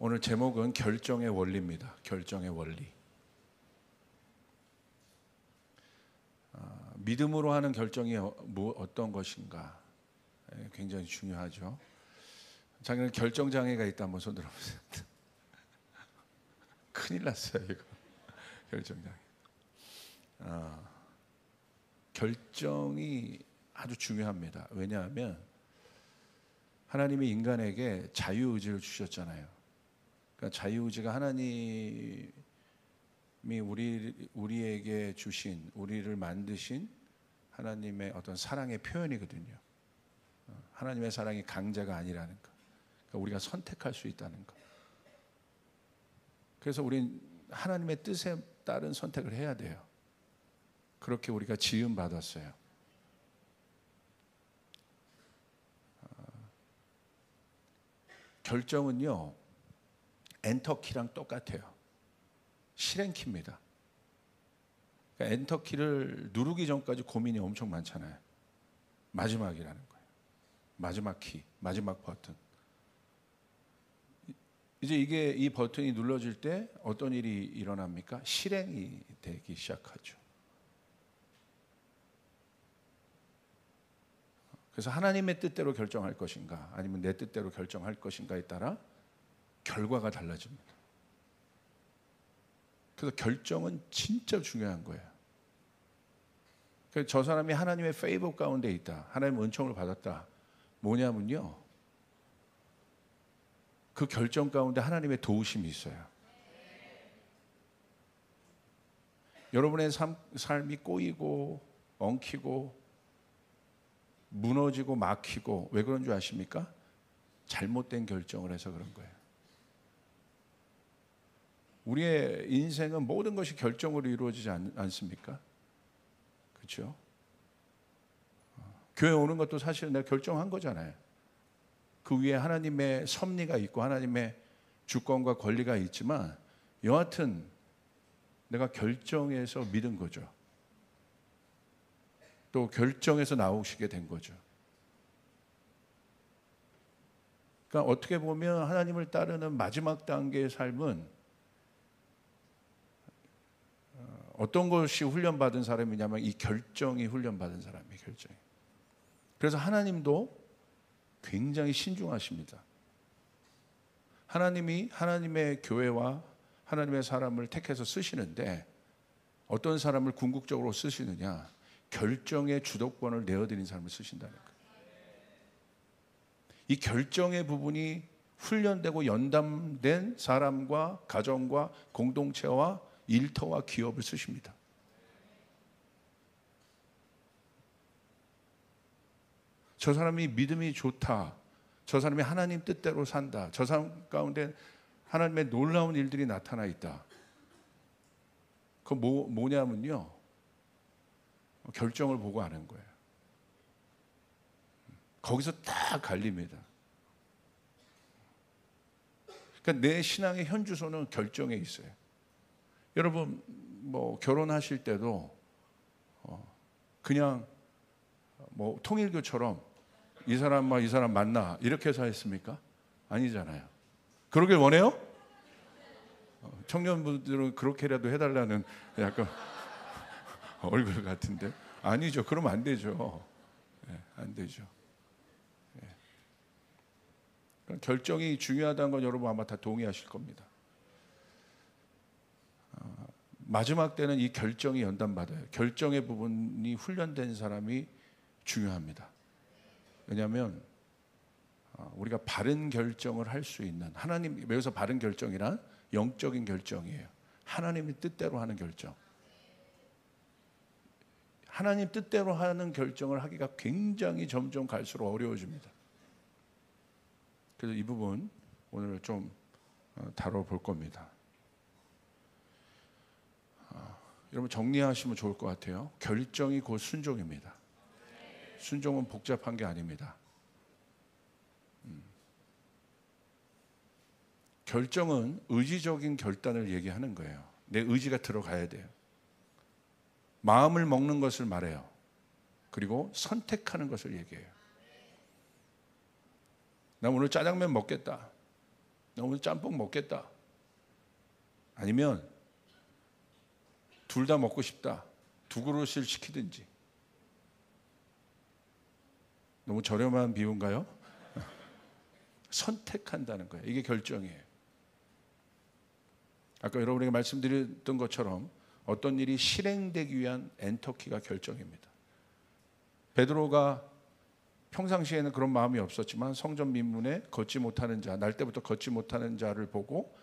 오늘 제목은 결정의 원리입니다. 결정의 원리. 믿음으로 하는 결정이 어떤 것인가 굉장히 중요하죠. 작년에 결정장애가 있다 한번 손 들어보세요. 큰일 났어요 이거. 결정장애. 결정이 아주 중요합니다. 왜냐하면 하나님이 인간에게 자유의지를 주셨잖아요. 그러니까 자유의지가 하나님이 우리에게 주신, 우리를 만드신 하나님의 어떤 사랑의 표현이거든요. 하나님의 사랑이 강제가 아니라는 것. 그러니까 우리가 선택할 수 있다는 것. 그래서 우린 하나님의 뜻에 따른 선택을 해야 돼요. 그렇게 우리가 지음 받았어요. 결정은요, 엔터키랑 똑같아요. 실행키입니다. 그러니까 엔터키를 누르기 전까지 고민이 엄청 많잖아요. 마지막이라는 거예요. 마지막 키, 마지막 버튼. 이제 이 버튼이 눌러질 때 어떤 일이 일어납니까? 실행이 되기 시작하죠. 그래서 하나님의 뜻대로 결정할 것인가 아니면 내 뜻대로 결정할 것인가에 따라 결과가 달라집니다. 그래서 결정은 진짜 중요한 거예요. 그래서 저 사람이 하나님의 페이버 가운데 있다. 하나님의 은총을 받았다. 뭐냐면요, 그 결정 가운데 하나님의 도우심이 있어요. 여러분의 삶이 꼬이고 엉키고 무너지고 막히고 왜 그런 줄 아십니까? 잘못된 결정을 해서 그런 거예요. 우리의 인생은 모든 것이 결정으로 이루어지지 않습니까? 그렇죠? 교회 오는 것도 사실 내가 결정한 거잖아요. 그 위에 하나님의 섭리가 있고 하나님의 주권과 권리가 있지만 여하튼 내가 결정해서 믿은 거죠. 또 결정해서 나오시게 된 거죠. 그러니까 어떻게 보면 하나님을 따르는 마지막 단계의 삶은 어떤 것이 훈련받은 사람이냐면 이 결정이 훈련받은 사람이에요. 결정이. 그래서 하나님도 굉장히 신중하십니다. 하나님이 하나님의 교회와 하나님의 사람을 택해서 쓰시는데 어떤 사람을 궁극적으로 쓰시느냐? 결정의 주도권을 내어드린 사람을 쓰신다는 거예요. 이 결정의 부분이 훈련되고 연담된 사람과 가정과 공동체와 일터와 기업을 쓰십니다. 저 사람이 믿음이 좋다. 저 사람이 하나님 뜻대로 산다. 저 사람 가운데 하나님의 놀라운 일들이 나타나 있다. 그건 뭐냐면요, 결정을 보고 아는 거예요. 거기서 딱 갈립니다. 그러니까 내 신앙의 현주소는 결정에 있어요. 여러분 뭐 결혼하실 때도 그냥 뭐 통일교처럼 이 사람과 이 사람 만나 이렇게 해서 했습니까? 아니잖아요. 그러길 원해요? 청년분들은 그렇게라도 해달라는 약간 얼굴 같은데 아니죠. 그러면 안 되죠. 네, 안 되죠. 네. 결정이 중요하다는 건 여러분 아마 다 동의하실 겁니다. 마지막 때는 이 결정이 연단받아요. 결정의 부분이 훈련된 사람이 중요합니다. 왜냐하면 우리가 바른 결정을 할 수 있는, 하나님, 여기서 바른 결정이란 영적인 결정이에요. 하나님의 뜻대로 하는 결정. 하나님 뜻대로 하는 결정을 하기가 굉장히 점점 갈수록 어려워집니다. 그래서 이 부분 오늘 좀 다뤄볼 겁니다. 여러분 정리하시면 좋을 것 같아요. 결정이 곧 순종입니다. 순종은 복잡한 게 아닙니다. 결정은 의지적인 결단을 얘기하는 거예요. 내 의지가 들어가야 돼요. 마음을 먹는 것을 말해요. 그리고 선택하는 것을 얘기해요. 나 오늘 짜장면 먹겠다. 나 오늘 짬뽕 먹겠다. 아니면 둘 다 먹고 싶다. 두 그릇을 시키든지. 너무 저렴한 비유인가요? 선택한다는 거예요. 이게 결정이에요. 아까 여러분에게 말씀드렸던 것처럼 어떤 일이 실행되기 위한 엔터키가 결정입니다. 베드로가 평상시에는 그런 마음이 없었지만 성전 민문에 걷지 못하는 자, 날 때부터 걷지 못하는 자를 보고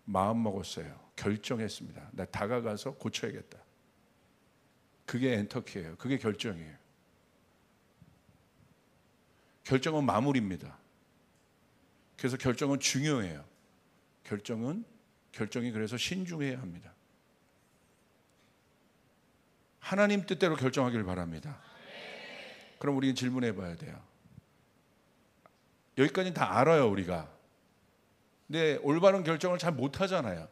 마음 먹었어요. 결정했습니다. 나 다가가서 고쳐야겠다. 그게 엔터키예요. 그게 결정이에요. 결정은 마무리입니다. 그래서 결정은 중요해요. 결정이 그래서 신중해야 합니다. 하나님 뜻대로 결정하길 바랍니다. 그럼 우리는 질문해 봐야 돼요. 여기까지는 다 알아요, 우리가. 근데 올바른 결정을 잘 못하잖아요.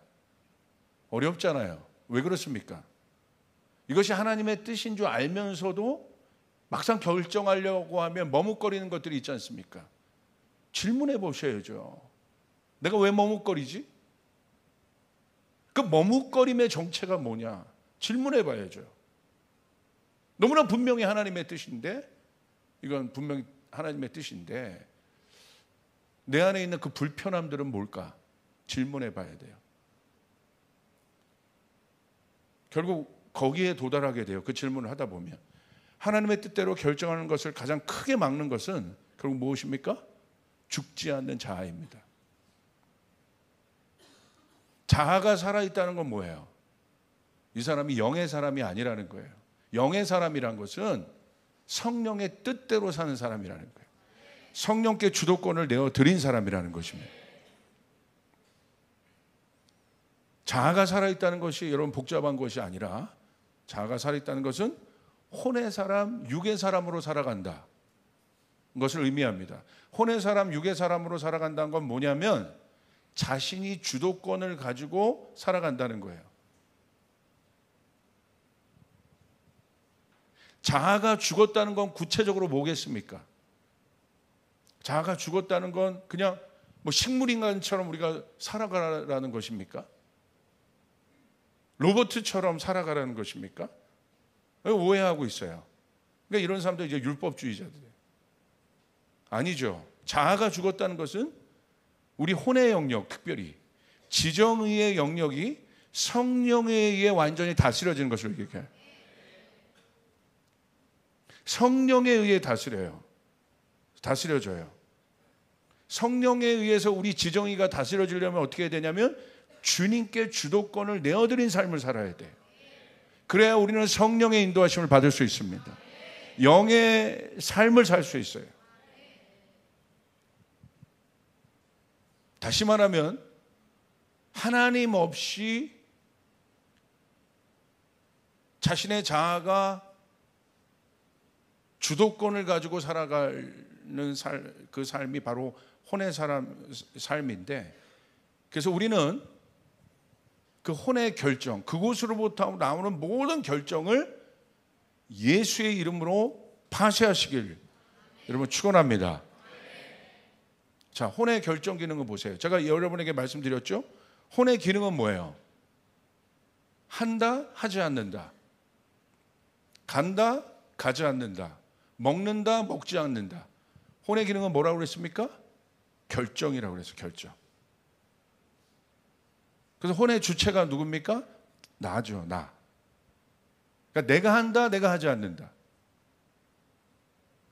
어렵잖아요. 왜 그렇습니까? 이것이 하나님의 뜻인 줄 알면서도 막상 결정하려고 하면 머뭇거리는 것들이 있지 않습니까? 질문해 보셔야죠. 내가 왜 머뭇거리지? 그 머뭇거림의 정체가 뭐냐? 질문해 봐야죠. 너무나 분명히 하나님의 뜻인데, 이건 분명히 하나님의 뜻인데 내 안에 있는 그 불편함들은 뭘까? 질문해 봐야 돼요. 결국 거기에 도달하게 돼요. 그 질문을 하다 보면. 하나님의 뜻대로 결정하는 것을 가장 크게 막는 것은 결국 무엇입니까? 죽지 않는 자아입니다. 자아가 살아있다는 건 뭐예요? 이 사람이 영의 사람이 아니라는 거예요. 영의 사람이란 것은 성령의 뜻대로 사는 사람이라는 거예요. 성령께 주도권을 내어드린 사람이라는 것입니다. 자아가 살아있다는 것이 여러분 복잡한 것이 아니라, 자아가 살아있다는 것은 혼의 사람, 육의 사람으로 살아간다 것을 의미합니다. 혼의 사람, 육의 사람으로 살아간다는 건 뭐냐면 자신이 주도권을 가지고 살아간다는 거예요. 자아가 죽었다는 건 구체적으로 뭐겠습니까? 자아가 죽었다는 건 그냥 뭐 식물인간처럼 우리가 살아가라는 것입니까? 로봇처럼 살아가라는 것입니까? 오해하고 있어요. 그러니까 이런 사람들 이제 율법주의자들이에요. 아니죠. 자아가 죽었다는 것은 우리 혼의 영역, 특별히 지정의의 영역이 성령에 의해 완전히 다스려지는 것을 얘기해요. 성령에 의해 다스려져요. 성령에 의해서 우리 지정의가 다스려지려면 어떻게 해야 되냐면 주님께 주도권을 내어드린 삶을 살아야 돼요. 그래야 우리는 성령의 인도하심을 받을 수 있습니다. 영의 삶을 살 수 있어요. 다시 말하면 하나님 없이 자신의 자아가 주도권을 가지고 살아가는 그 삶이 바로 혼의 삶인데, 그래서 우리는 그 혼의 결정, 그곳으로부터 나오는 모든 결정을 예수의 이름으로 파쇄하시길 여러분 축원합니다. 자, 혼의 결정 기능을 보세요. 제가 여러분에게 말씀드렸죠? 혼의 기능은 뭐예요? 한다, 하지 않는다. 간다, 가지 않는다. 먹는다, 먹지 않는다. 혼의 기능은 뭐라고 그랬습니까? 결정이라고 그랬어요. 결정. 그래서 혼의 주체가 누굽니까? 나죠, 나. 그러니까 내가 한다, 내가 하지 않는다.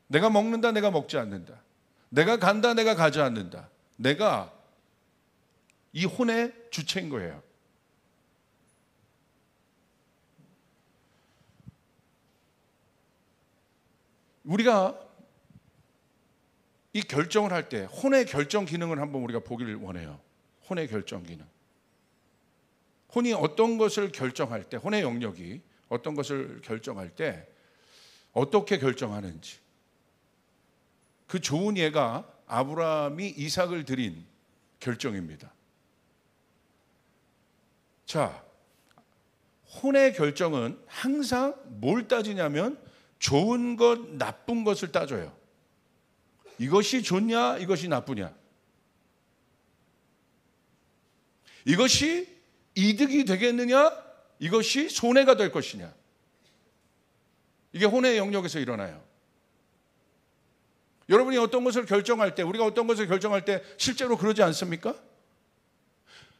내가 먹는다, 내가 먹지 않는다. 내가 간다, 내가 가지 않는다. 내가 이 혼의 주체인 거예요. 우리가 이 결정을 할 때 혼의 결정 기능을 한번 우리가 보기를 원해요. 혼의 결정 기능. 혼이 어떤 것을 결정할 때, 혼의 영역이 어떤 것을 결정할 때 어떻게 결정하는지. 그 좋은 예가 아브라함이 이삭을 드린 결정입니다. 자, 혼의 결정은 항상 뭘 따지냐면 좋은 것, 나쁜 것을 따져요. 이것이 좋냐, 이것이 나쁘냐. 이것이 이득이 되겠느냐? 이것이 손해가 될 것이냐? 이게 혼의 영역에서 일어나요. 여러분이 어떤 것을 결정할 때, 우리가 어떤 것을 결정할 때 실제로 그러지 않습니까?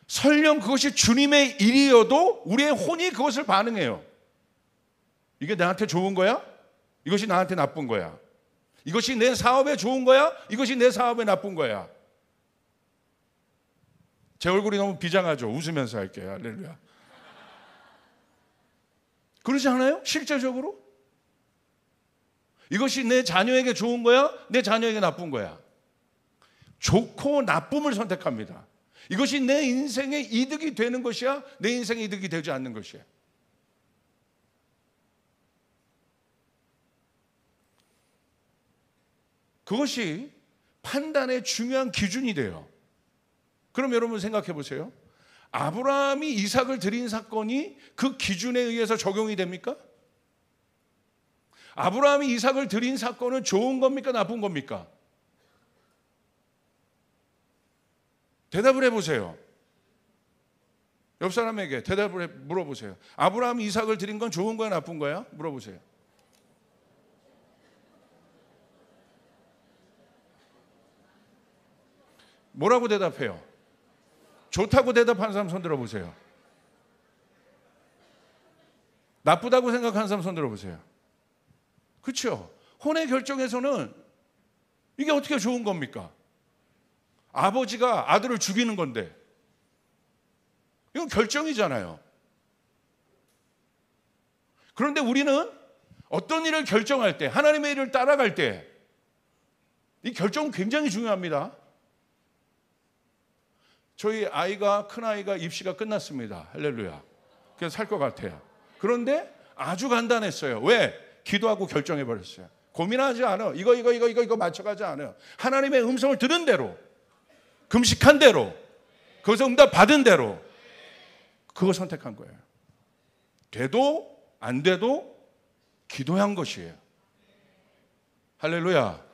설령 그것이 주님의 일이어도 우리의 혼이 그것을 반응해요. 이게 나한테 좋은 거야? 이것이 나한테 나쁜 거야? 이것이 내 사업에 좋은 거야? 이것이 내 사업에 나쁜 거야? 제 얼굴이 너무 비장하죠? 웃으면서 할게요. 할렐루야. 그러지 않아요? 실제적으로? 이것이 내 자녀에게 좋은 거야? 내 자녀에게 나쁜 거야? 좋고 나쁨을 선택합니다. 이것이 내 인생의 이득이 되는 것이야? 내 인생의 이득이 되지 않는 것이야? 그것이 판단의 중요한 기준이 돼요. 그럼 여러분 생각해 보세요. 아브라함이 이삭을 드린 사건이 그 기준에 의해서 적용이 됩니까? 아브라함이 이삭을 드린 사건은 좋은 겁니까? 나쁜 겁니까? 대답을 해보세요. 옆 사람에게 물어보세요. 아브라함이 이삭을 드린 건 좋은 거야? 나쁜 거야? 물어보세요. 뭐라고 대답해요? 좋다고 대답하는 사람 손 들어보세요. 나쁘다고 생각하는 사람 손 들어보세요. 그렇죠? 혼의 결정에서는 이게 어떻게 좋은 겁니까? 아버지가 아들을 죽이는 건데 이건 결정이잖아요. 그런데 우리는 어떤 일을 결정할 때, 하나님의 일을 따라갈 때 이 결정은 굉장히 중요합니다. 저희 큰아이가 입시가 끝났습니다. 할렐루야. 그래서 살 것 같아요. 그런데 아주 간단했어요. 왜? 기도하고 결정해버렸어요. 고민하지 않아. 이거 맞춰가지 않아요. 하나님의 음성을 들은 대로, 금식한 대로, 거기서 응답 받은 대로 그거 선택한 거예요. 돼도 안 돼도 기도한 것이에요. 할렐루야.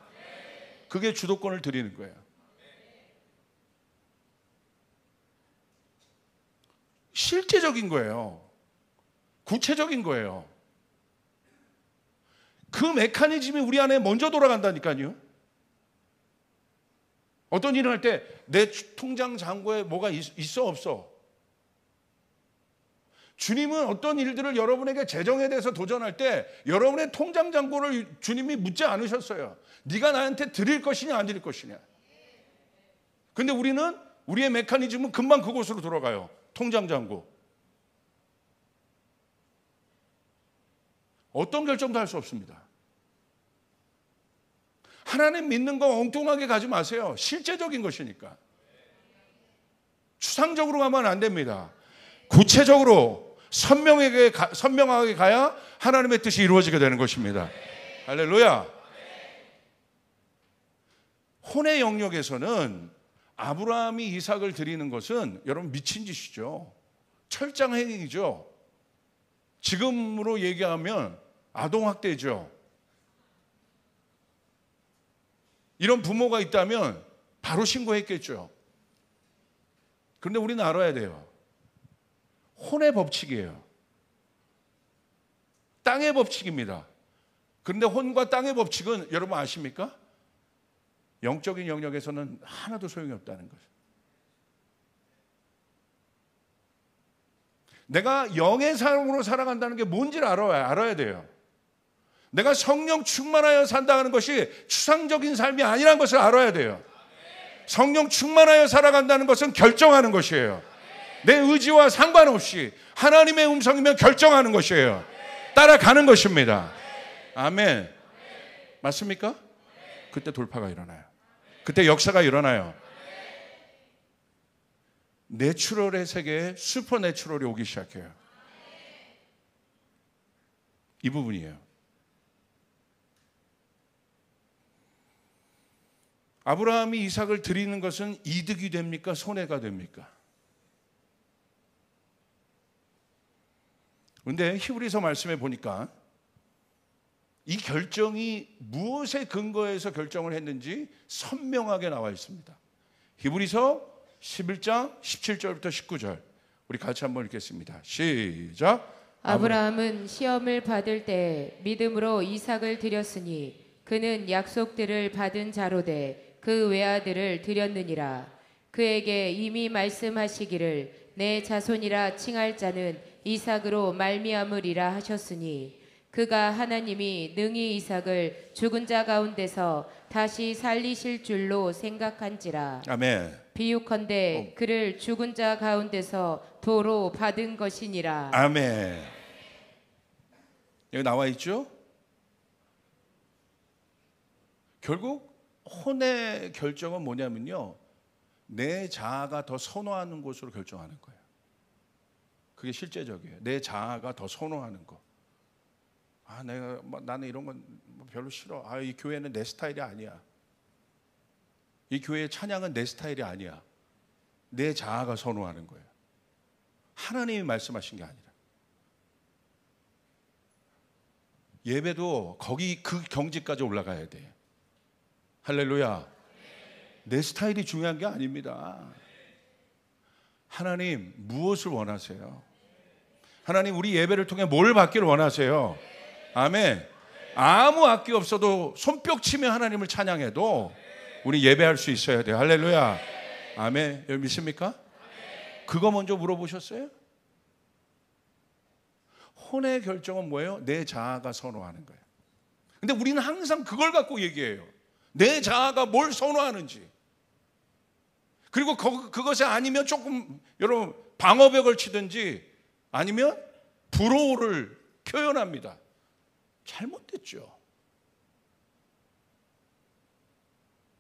그게 주도권을 드리는 거예요. 실제적인 거예요. 구체적인 거예요. 그 메커니즘이 우리 안에 먼저 돌아간다니까요. 어떤 일을 할 때 내 통장 잔고에 뭐가 있어 없어? 주님은 어떤 일들을 여러분에게 재정에 대해서 도전할 때 여러분의 통장 잔고를 주님이 묻지 않으셨어요. 네가 나한테 드릴 것이냐 안 드릴 것이냐. 근데 우리는 우리의 메커니즘은 금방 그곳으로 돌아가요. 통장 잔고. 어떤 결정도 할 수 없습니다. 하나님 믿는 거 엉뚱하게 가지 마세요. 실제적인 것이니까. 추상적으로 가면 안 됩니다. 구체적으로 선명하게 가야 하나님의 뜻이 이루어지게 되는 것입니다. 할렐루야. 혼의 영역에서는 아브라함이 이삭을 드리는 것은 여러분 미친 짓이죠. 철장 행위죠. 지금으로 얘기하면 아동학대죠. 이런 부모가 있다면 바로 신고했겠죠. 그런데 우리는 알아야 돼요. 혼의 법칙이에요. 땅의 법칙입니다. 그런데 혼과 땅의 법칙은 여러분 아십니까? 영적인 영역에서는 하나도 소용이 없다는 거죠. 내가 영의 삶으로 살아간다는 게 뭔지를 알아야 돼요. 내가 성령 충만하여 산다는 것이 추상적인 삶이 아니라는 것을 알아야 돼요. 성령 충만하여 살아간다는 것은 결정하는 것이에요. 내 의지와 상관없이 하나님의 음성이면 결정하는 것이에요. 따라가는 것입니다. 아멘. 맞습니까? 그때 돌파가 일어나요. 그때 역사가 일어나요. 내추럴의 세계에 슈퍼내추럴이 오기 시작해요. 이 부분이에요. 아브라함이 이삭을 드리는 것은 이득이 됩니까? 손해가 됩니까? 그런데 히브리서 말씀에 보니까 이 결정이 무엇에 근거해서 결정을 했는지 선명하게 나와 있습니다. 히브리서 11장 17절부터 19절 우리 같이 한번 읽겠습니다. 시작. 아브라함은 시험을 받을 때 믿음으로 이삭을 드렸으니 그는 약속들을 받은 자로되 그 외아들을 드렸느니라. 그에게 이미 말씀하시기를 내 자손이라 칭할 자는 이삭으로 말미암으리라 하셨으니 그가 하나님이 능히 이삭을 죽은 자 가운데서 다시 살리실 줄로 생각한지라. 아멘. 비유컨대 그를 죽은 자 가운데서 도로 받은 것이니라. 아멘. 여기 나와 있죠? 결국 혼의 결정은 뭐냐면요, 내 자아가 더 선호하는 곳으로 결정하는 거예요. 그게 실제적이에요. 내 자아가 더 선호하는 거. 나는 이런 건 별로 싫어. 이 교회는 내 스타일이 아니야. 이 교회의 찬양은 내 스타일이 아니야. 내 자아가 선호하는 거예요. 하나님이 말씀하신 게 아니라. 예배도 거기 그 경지까지 올라가야 돼요. 할렐루야. 내 스타일이 중요한 게 아닙니다. 하나님 무엇을 원하세요? 하나님 우리 예배를 통해 뭘 받기를 원하세요? 아멘. 아무 악기 없어도 손뼉 치며 하나님을 찬양해도 우리 예배할 수 있어야 돼요. 할렐루야. 아멘. 여러분 믿습니까? 그거 먼저 물어보셨어요? 혼의 결정은 뭐예요? 내 자아가 선호하는 거예요. 근데 우리는 항상 그걸 갖고 얘기해요. 내 자아가 뭘 선호하는지. 그리고 그것이 아니면 조금 여러분 방어벽을 치든지 아니면 불호를 표현합니다. 잘못됐죠.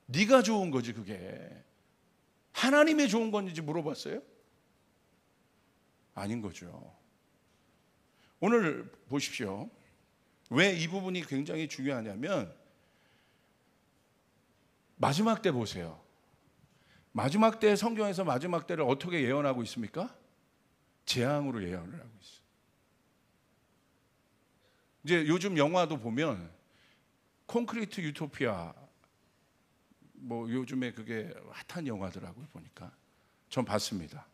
네가 좋은 거지 그게. 하나님이 좋은 건지 물어봤어요? 아닌 거죠. 오늘 보십시오. 왜 이 부분이 굉장히 중요하냐면 마지막 때 보세요. 마지막 때 성경에서 마지막 때를 어떻게 예언하고 있습니까? 재앙으로 예언을 하고 있어요. 이제 요즘 영화도 보면 콘크리트 유토피아 뭐 요즘에 그게 핫한 영화더라고요. 보니까 전 봤습니다.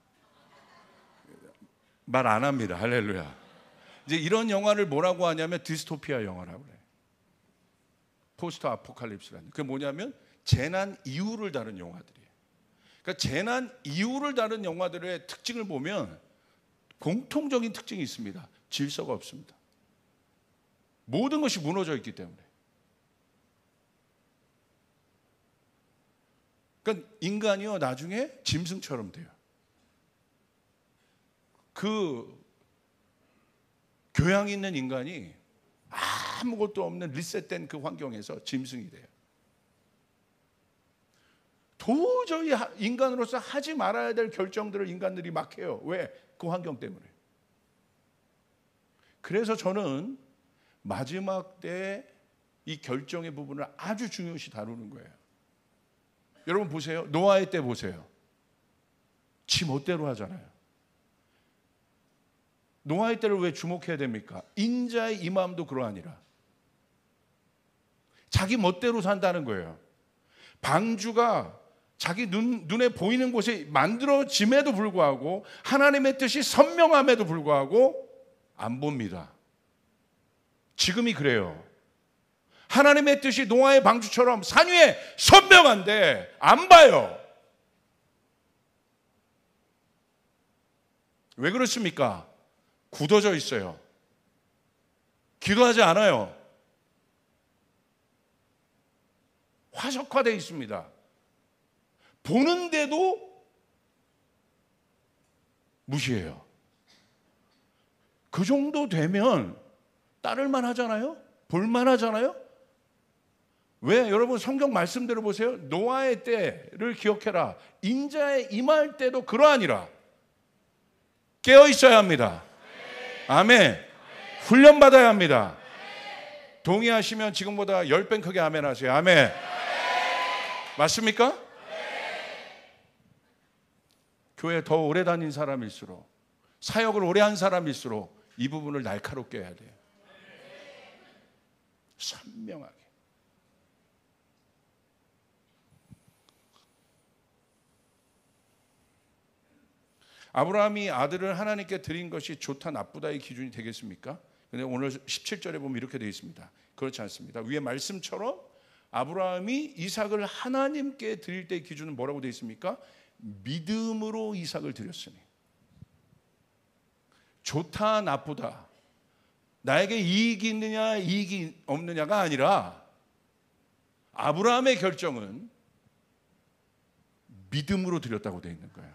말 안 합니다. 할렐루야. 이제 이런 영화를 뭐라고 하냐면 디스토피아 영화라고 그래요. 포스트 아포칼립스라는. 그게 뭐냐면 재난 이후를 다룬 영화들이에요. 그러니까 재난 이후를 다룬 영화들의 특징을 보면 공통적인 특징이 있습니다. 질서가 없습니다. 모든 것이 무너져 있기 때문에. 그러니까 인간이요 나중에 짐승처럼 돼요. 그 교양 있는 인간이 아무것도 없는 리셋된 그 환경에서 짐승이 돼요. 도저히 인간으로서 하지 말아야 될 결정들을 인간들이 막 해요. 왜? 그 환경 때문에. 그래서 저는 마지막 때 이 결정의 부분을 아주 중요시 다루는 거예요. 여러분 보세요. 노아의 때 보세요. 지 멋대로 하잖아요. 노아의 때를 왜 주목해야 됩니까? 인자의 임함도 그러하니라. 자기 멋대로 산다는 거예요. 방주가 자기 눈에 보이는 곳에 만들어짐에도 불구하고 하나님의 뜻이 선명함에도 불구하고 안 봅니다. 지금이 그래요. 하나님의 뜻이 노아의 방주처럼 산 위에 선명한데 안 봐요. 왜 그렇습니까? 굳어져 있어요. 기도하지 않아요. 화석화되어 있습니다. 보는데도 무시해요. 그 정도 되면 따를만 하잖아요? 볼만 하잖아요? 왜? 여러분 성경 말씀대로 보세요. 노아의 때를 기억해라. 인자의 임할 때도 그러하니라. 깨어 있어야 합니다. 아멘. 훈련받아야 합니다. 동의하시면 지금보다 10배 크게 아멘 하세요. 아멘. 맞습니까? 교회 더 오래 다닌 사람일수록, 사역을 오래 한 사람일수록 이 부분을 날카롭게 해야 돼요. 선명하게. 아브라함이 아들을 하나님께 드린 것이 좋다 나쁘다의 기준이 되겠습니까? 근데 오늘 17절에 보면 이렇게 되어 있습니다. 그렇지 않습니다. 위에 말씀처럼 아브라함이 이삭을 하나님께 드릴 때의 기준은 뭐라고 되어 있습니까? 믿음으로 이삭을 드렸으니. 좋다 나쁘다, 나에게 이익이 있느냐 이익이 없느냐가 아니라 아브라함의 결정은 믿음으로 드렸다고 되어 있는 거예요.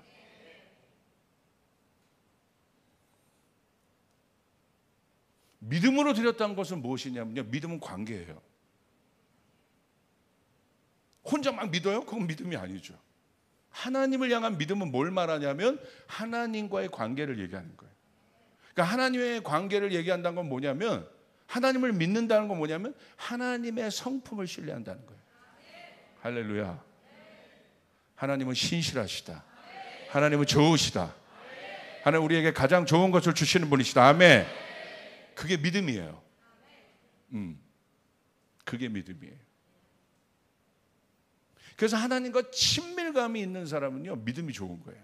믿음으로 드렸다는 것은 무엇이냐면요, 믿음은 관계예요. 혼자 막 믿어요? 그건 믿음이 아니죠. 하나님을 향한 믿음은 뭘 말하냐면 하나님과의 관계를 얘기하는 거예요. 그러니까 하나님의 관계를 얘기한다는 건 뭐냐면, 하나님을 믿는다는 건 뭐냐면 하나님의 성품을 신뢰한다는 거예요. 할렐루야. 하나님은 신실하시다. 하나님은 좋으시다. 하나님 우리에게 가장 좋은 것을 주시는 분이시다. 아멘. 그게 믿음이에요. 그게 믿음이에요. 그래서 하나님과 친밀감이 있는 사람은요, 믿음이 좋은 거예요.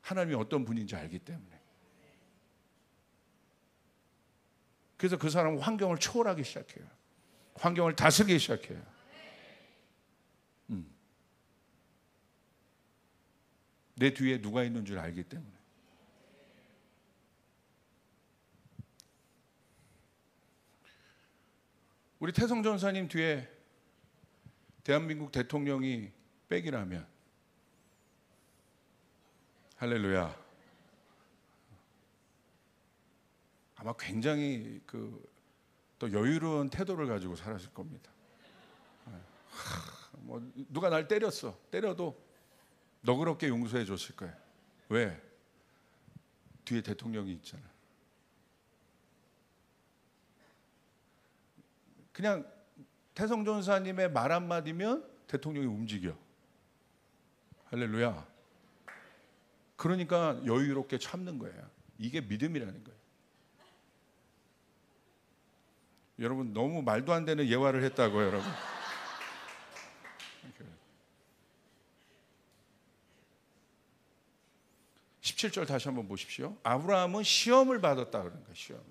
하나님이 어떤 분인지 알기 때문에. 그래서 그 사람은 환경을 초월하기 시작해요. 환경을 다스리기 시작해요. 내 뒤에 누가 있는 줄 알기 때문에. 우리 태성 전사님 뒤에 대한민국 대통령이 백이라면, 할렐루야, 아마 굉장히 또 여유로운 태도를 가지고 살았을 겁니다. 뭐 누가 날 때려도 너그럽게 용서해 줬을 거예요. 왜? 뒤에 대통령이 있잖아. 그냥 태성 전사님의 말 한마디면 대통령이 움직여. 할렐루야. 그러니까 여유롭게 참는 거예요. 이게 믿음이라는 거예요. 여러분, 너무 말도 안 되는 예화를 했다고요, 여러분. 17절 다시 한번 보십시오. 아브라함은 시험을 받았다 그러는 거예요. 시험을.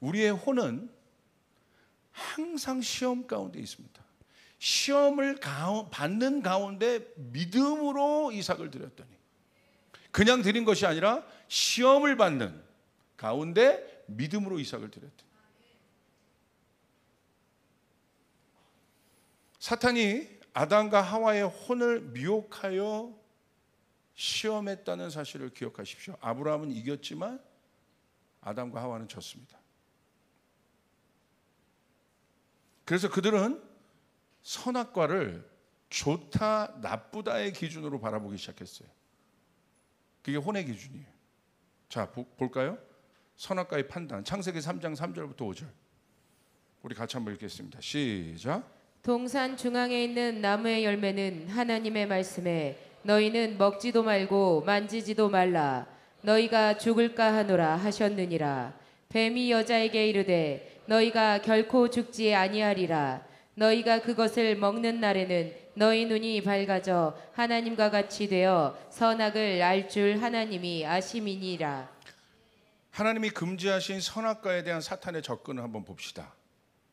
우리의 혼은 항상 시험 가운데 있습니다. 시험을 받는 가운데 믿음으로 이삭을 드렸더니, 그냥 드린 것이 아니라 시험을 받는 가운데 믿음으로 이삭을 드렸더니. 사탄이 아담과 하와의 혼을 미혹하여 시험했다는 사실을 기억하십시오. 아브라함은 이겼지만 아담과 하와는 졌습니다. 그래서 그들은 선악과를 좋다 나쁘다의 기준으로 바라보기 시작했어요. 그게 혼의 기준이에요. 자, 볼까요? 선악과의 판단, 창세기 3장 3절부터 5절. 우리 같이 한번 읽겠습니다. 시작. 동산 중앙에 있는 나무의 열매는 하나님의 말씀에 너희는 먹지도 말고 만지지도 말라, 너희가 죽을까 하노라 하셨느니라. 뱀이 여자에게 이르되 너희가 결코 죽지 아니하리라. 너희가 그것을 먹는 날에는 너희 눈이 밝아져 하나님과 같이 되어 선악을 알 줄 하나님이 아심이니라. 하나님이 금지하신 선악과에 대한 사탄의 접근을 한번 봅시다.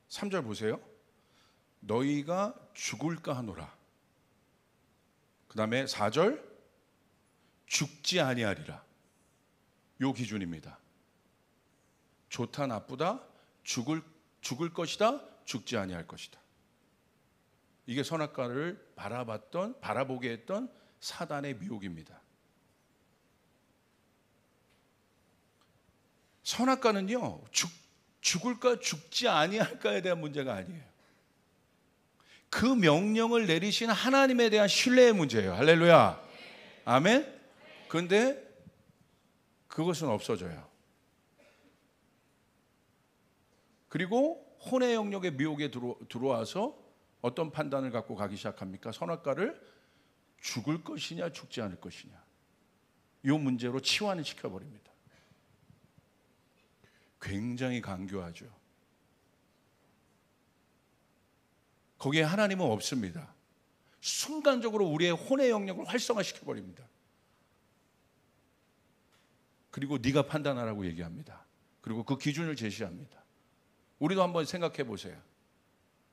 3절 보세요. 너희가 죽을까 하노라. 그 다음에 4절 죽지 아니하리라. 요 기준입니다. 좋다 나쁘다, 죽을 것이다, 죽지 아니할 것이다. 이게 선악과를 바라보게 했던 사단의 미혹입니다. 선악과는요, 죽을까 죽지 아니할까에 대한 문제가 아니에요. 그 명령을 내리신 하나님에 대한 신뢰의 문제예요. 할렐루야. 아멘. 그런데 그것은 없어져요. 그리고 혼의 영역의 미혹에 들어와서 어떤 판단을 갖고 가기 시작합니까? 선악과를 죽을 것이냐 죽지 않을 것이냐, 이 문제로 치환을 시켜버립니다. 굉장히 간교하죠. 거기에 하나님은 없습니다. 순간적으로 우리의 혼의 영역을 활성화시켜 버립니다. 그리고 네가 판단하라고 얘기합니다. 그리고 그 기준을 제시합니다. 우리도 한번 생각해 보세요.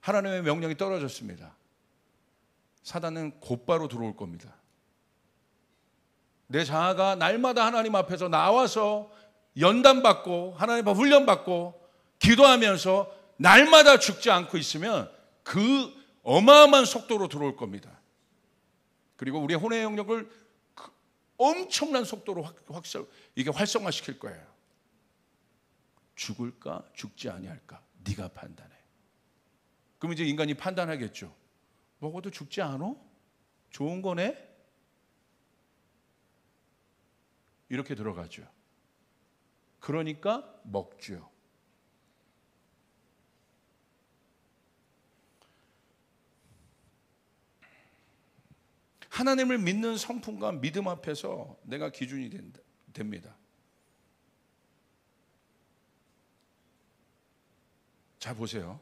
하나님의 명령이 떨어졌습니다. 사단은 곧바로 들어올 겁니다. 내 자아가 날마다 하나님 앞에서 나와서 연단받고 하나님 앞에 훈련받고 기도하면서 날마다 죽지 않고 있으면 그 어마어마한 속도로 들어올 겁니다. 그리고 우리의 혼의 영역을 엄청난 속도로 이게 활성화시킬 거예요. 죽을까 죽지 아니할까 네가 판단해. 그럼 이제 인간이 판단하겠죠. 먹어도 죽지 않아? 좋은 거네? 이렇게 들어가죠. 그러니까 먹죠. 하나님을 믿는 성품과 믿음 앞에서 내가 기준이 됩니다. 자, 보세요.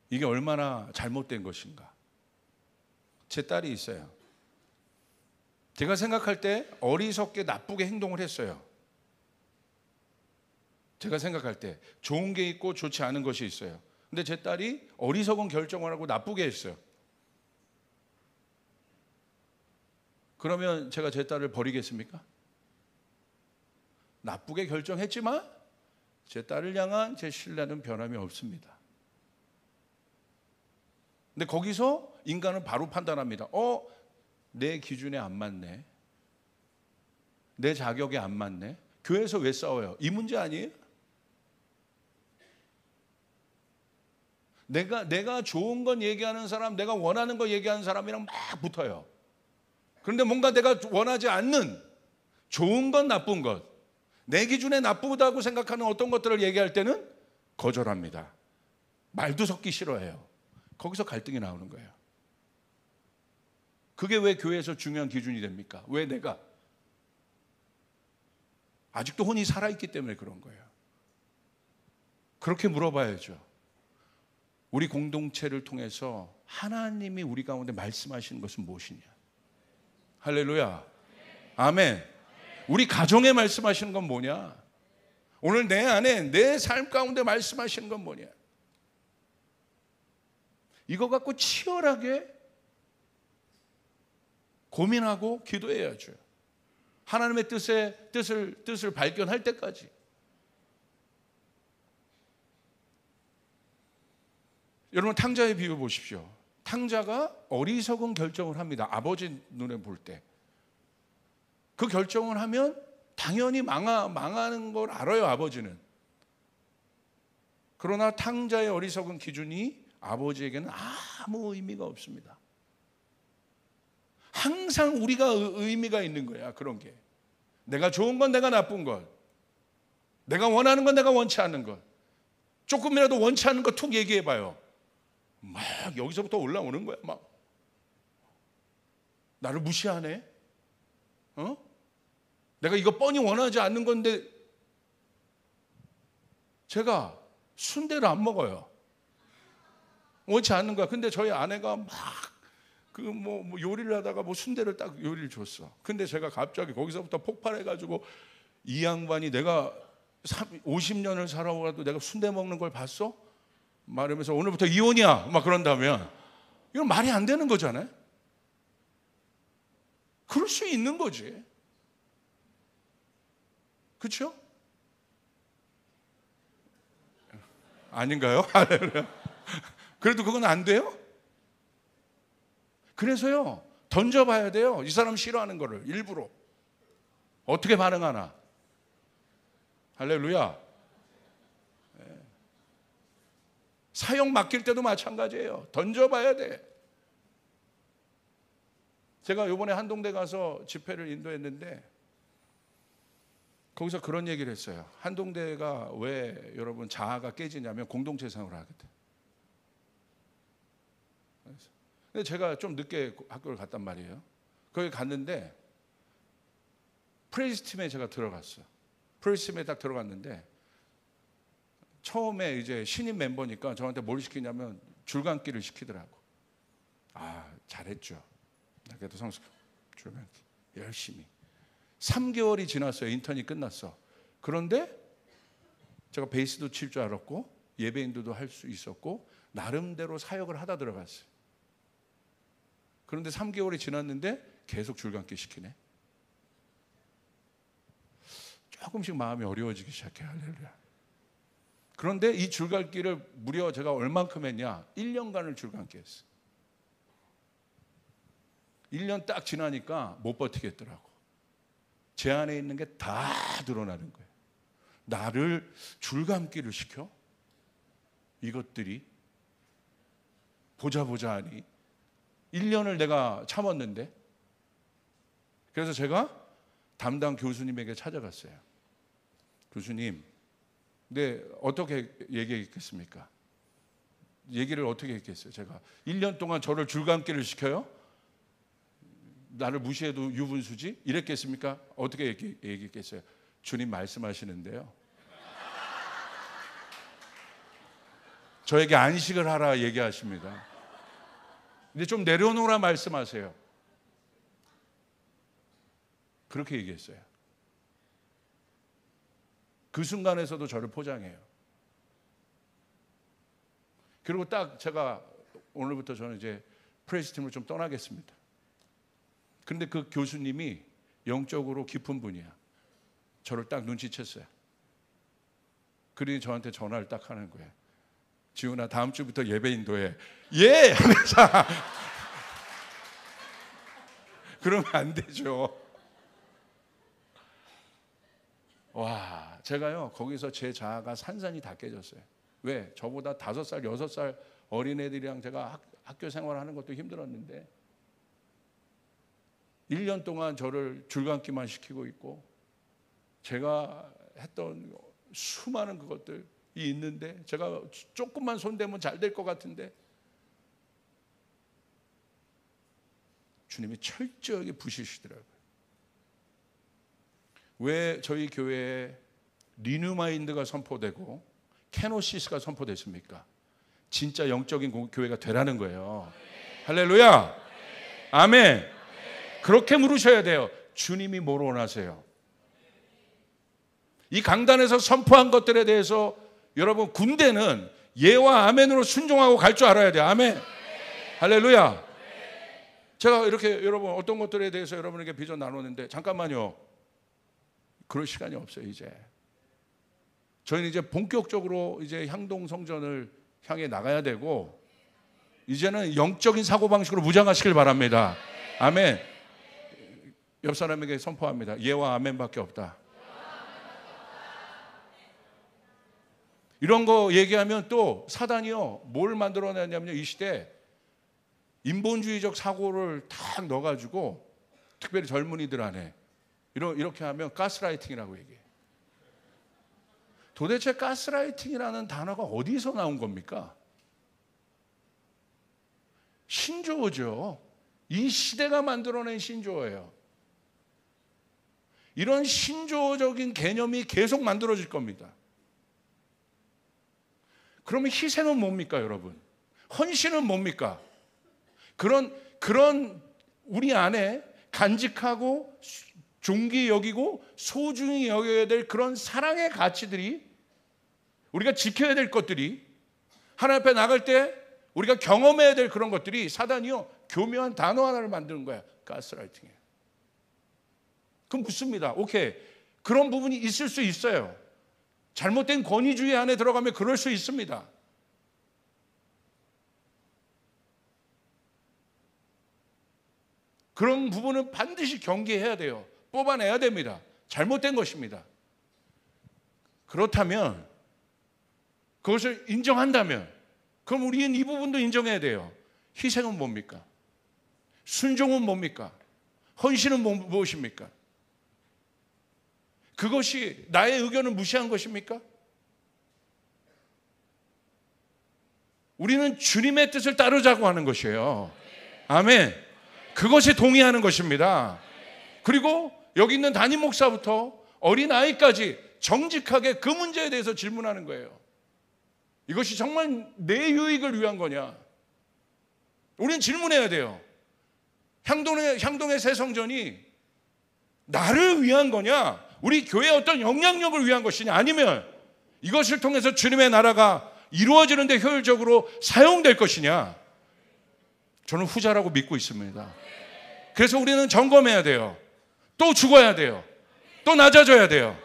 이게 얼마나 잘못된 것인가. 제 딸이 있어요. 제가 생각할 때 어리석게 나쁘게 행동을 했어요. 제가 생각할 때 좋은 게 있고 좋지 않은 것이 있어요. 근데 제 딸이 어리석은 결정을 하고 나쁘게 했어요. 그러면 제가 제 딸을 버리겠습니까? 나쁘게 결정했지만 제 딸을 향한 제 신뢰는 변함이 없습니다. 근데 거기서 인간은 바로 판단합니다. 내 기준에 안 맞네. 내 자격에 안 맞네. 교회에서 왜 싸워요? 이 문제 아니에요? 내가 좋은 건 얘기하는 사람, 내가 원하는 거 얘기하는 사람이랑 막 붙어요. 그런데 뭔가 내가 원하지 않는 좋은 것, 나쁜 것, 내 기준에 나쁘다고 생각하는 어떤 것들을 얘기할 때는 거절합니다. 말도 섞기 싫어해요. 거기서 갈등이 나오는 거예요. 그게 왜 교회에서 중요한 기준이 됩니까? 왜 내가? 아직도 혼이 살아있기 때문에 그런 거예요. 그렇게 물어봐야죠. 우리 공동체를 통해서 하나님이 우리 가운데 말씀하시는 것은 무엇이냐? 할렐루야. 아멘. 우리 가정에 말씀하시는 건 뭐냐? 오늘 내 안에 내 삶 가운데 말씀하시는 건 뭐냐? 이거 갖고 치열하게 고민하고 기도해야죠. 하나님의 뜻을 발견할 때까지. 여러분, 탕자의 비유 보십시오. 탕자가 어리석은 결정을 합니다. 아버지 눈에 볼 때. 그 결정을 하면 당연히 망하는 걸 알아요, 아버지는. 그러나 탕자의 어리석은 기준이 아버지에게는 아무 의미가 없습니다. 항상 우리가 의미가 있는 거야, 그런 게. 내가 좋은 건 내가 나쁜 것, 내가 원하는 건 내가 원치 않는 것, 조금이라도 원치 않는 것 툭 얘기해봐요. 막 여기서부터 올라오는 거야. 막 나를 무시하네. 내가 이거 뻔히 원하지 않는 건데 제가 순대를 안 먹어요. 원치 않는 거야. 근데 저희 아내가 막 뭐 요리를 하다가 뭐 순대를 딱 요리를 줬어. 근데 제가 갑자기 거기서부터 폭발해가지고 이 양반이 내가 50년을 살아오라도 내가 순대 먹는 걸 봤어? 말하면서 오늘부터 이혼이야. 막 그런다면 이건 말이 안 되는 거잖아요. 그럴 수 있는 거지. 그렇죠? 아닌가요? 그래도 그건 안 돼요? 그래서요, 던져봐야 돼요. 이 사람 싫어하는 거를 일부러. 어떻게 반응하나? 할렐루야. 사형 맡길 때도 마찬가지예요. 던져봐야 돼. 제가 이번에 한동대 가서 집회를 인도했는데 거기서 그런 얘기를 했어요. 한동대가 왜 여러분 자아가 깨지냐면 공동체 생활을 하거든. 근데 제가 좀 늦게 학교를 갔단 말이에요. 거기 갔는데 프레이즈 팀에 제가 들어갔어요. 프레이즈 팀에 딱 들어갔는데 처음에 이제 신인 멤버니까 저한테 뭘 시키냐면 줄감기를 시키더라고. 잘했죠. 그래도 성수 줄넘기 열심히. 3개월이 지났어요. 인턴이 끝났어. 그런데 제가 베이스도 칠 줄 알았고 예배인도도 할 수 있었고 나름대로 사역을 하다 들어갔어요. 그런데 3개월이 지났는데 계속 줄감기 시키네. 조금씩 마음이 어려워지기 시작해. 할렐루야. 그런데 이 줄감기를 무려 제가 얼만큼 했냐? 1년간을 줄감기 했어요. 1년 딱 지나니까 못 버티겠더라고. 제 안에 있는 게 다 드러나는 거예요. 나를 줄감기를 시켜? 이것들이 보자 하니 1년을 내가 참았는데. 그래서 제가 담당 교수님에게 찾아갔어요. 교수님, 근데 어떻게 얘기했겠습니까? 얘기를 어떻게 했겠어요? 제가 1년 동안 저를 줄감기를 시켜요? 나를 무시해도 유분수지? 이랬겠습니까? 어떻게 얘기했겠어요? 주님 말씀하시는데요, 저에게 안식을 하라 얘기하십니다. 근데 좀 내려놓으라 말씀하세요. 그렇게 얘기했어요. 그 순간에서도 저를 포장해요. 그리고 딱 제가 오늘부터 저는 이제 프레스팀을 좀 떠나겠습니다. 그런데 그 교수님이 영적으로 깊은 분이야. 저를 딱 눈치챘어요. 그러니 저한테 전화를 딱 하는 거예요. 지훈아, 다음 주부터 예배 인도해. 예! 그러면 안 되죠. 와, 제가요 거기서 제 자아가 산산이 다 깨졌어요. 왜? 저보다 5살, 6살 어린애들이랑 제가 학교 생활하는 것도 힘들었는데 1년 동안 저를 줄감기만 시키고 있고 제가 했던 수많은 그것들이 있는데 제가 조금만 손대면 잘 될 것 같은데 주님이 철저하게 부시시더라고요. 왜 저희 교회에 리뉴마인드가 선포되고 케노시스가 선포됐습니까? 진짜 영적인 교회가 되라는 거예요. 할렐루야. 아멘. 그렇게 물으셔야 돼요. 주님이 뭘 원하세요? 이 강단에서 선포한 것들에 대해서 여러분 군대는 예와 아멘으로 순종하고 갈 줄 알아야 돼요. 아멘. 할렐루야. 제가 이렇게 여러분 어떤 것들에 대해서 여러분에게 비전 나누는데 잠깐만요. 그럴 시간이 없어요. 이제 저희는 이제 본격적으로 이제 향동 성전을 향해 나가야 되고 이제는 영적인 사고방식으로 무장하시길 바랍니다. 아멘. 옆 사람에게 선포합니다. 예와 아멘밖에 없다. 이런 거 얘기하면 또 사단이요 뭘 만들어내냐면요, 이 시대 인본주의적 사고를 탁 넣어가지고 특별히 젊은이들 안에 이렇게 하면 가스라이팅이라고 얘기해. 도대체 가스라이팅이라는 단어가 어디서 나온 겁니까? 신조어죠. 이 시대가 만들어낸 신조어예요. 이런 신조어적인 개념이 계속 만들어질 겁니다. 그러면 희생은 뭡니까, 여러분? 헌신은 뭡니까? 그런 우리 안에 간직하고 존귀 여기고 소중히 여겨야 될 그런 사랑의 가치들이 우리가 지켜야 될 것들이 하나님 앞에 나갈 때 우리가 경험해야 될 그런 것들이 사단이요 교묘한 단어 하나를 만드는 거야. 가스라이팅이에요. 그럼 묻습니다. 오케이, 그런 부분이 있을 수 있어요. 잘못된 권위주의 안에 들어가면 그럴 수 있습니다. 그런 부분은 반드시 경계해야 돼요. 뽑아내야 됩니다. 잘못된 것입니다. 그렇다면 그것을 인정한다면 그럼 우리는 이 부분도 인정해야 돼요. 희생은 뭡니까? 순종은 뭡니까? 헌신은 무엇입니까? 그것이 나의 의견을 무시한 것입니까? 우리는 주님의 뜻을 따르자고 하는 것이에요. 아멘. 그것에 동의하는 것입니다. 그리고 여기 있는 담임 목사부터 어린아이까지 정직하게 그 문제에 대해서 질문하는 거예요. 이것이 정말 내 유익을 위한 거냐? 우리는 질문해야 돼요. 향동의 새 성전이 나를 위한 거냐? 우리 교회의 어떤 영향력을 위한 것이냐? 아니면 이것을 통해서 주님의 나라가 이루어지는 데 효율적으로 사용될 것이냐? 저는 후자라고 믿고 있습니다. 그래서 우리는 점검해야 돼요. 또 죽어야 돼요. 또 낮아져야 돼요.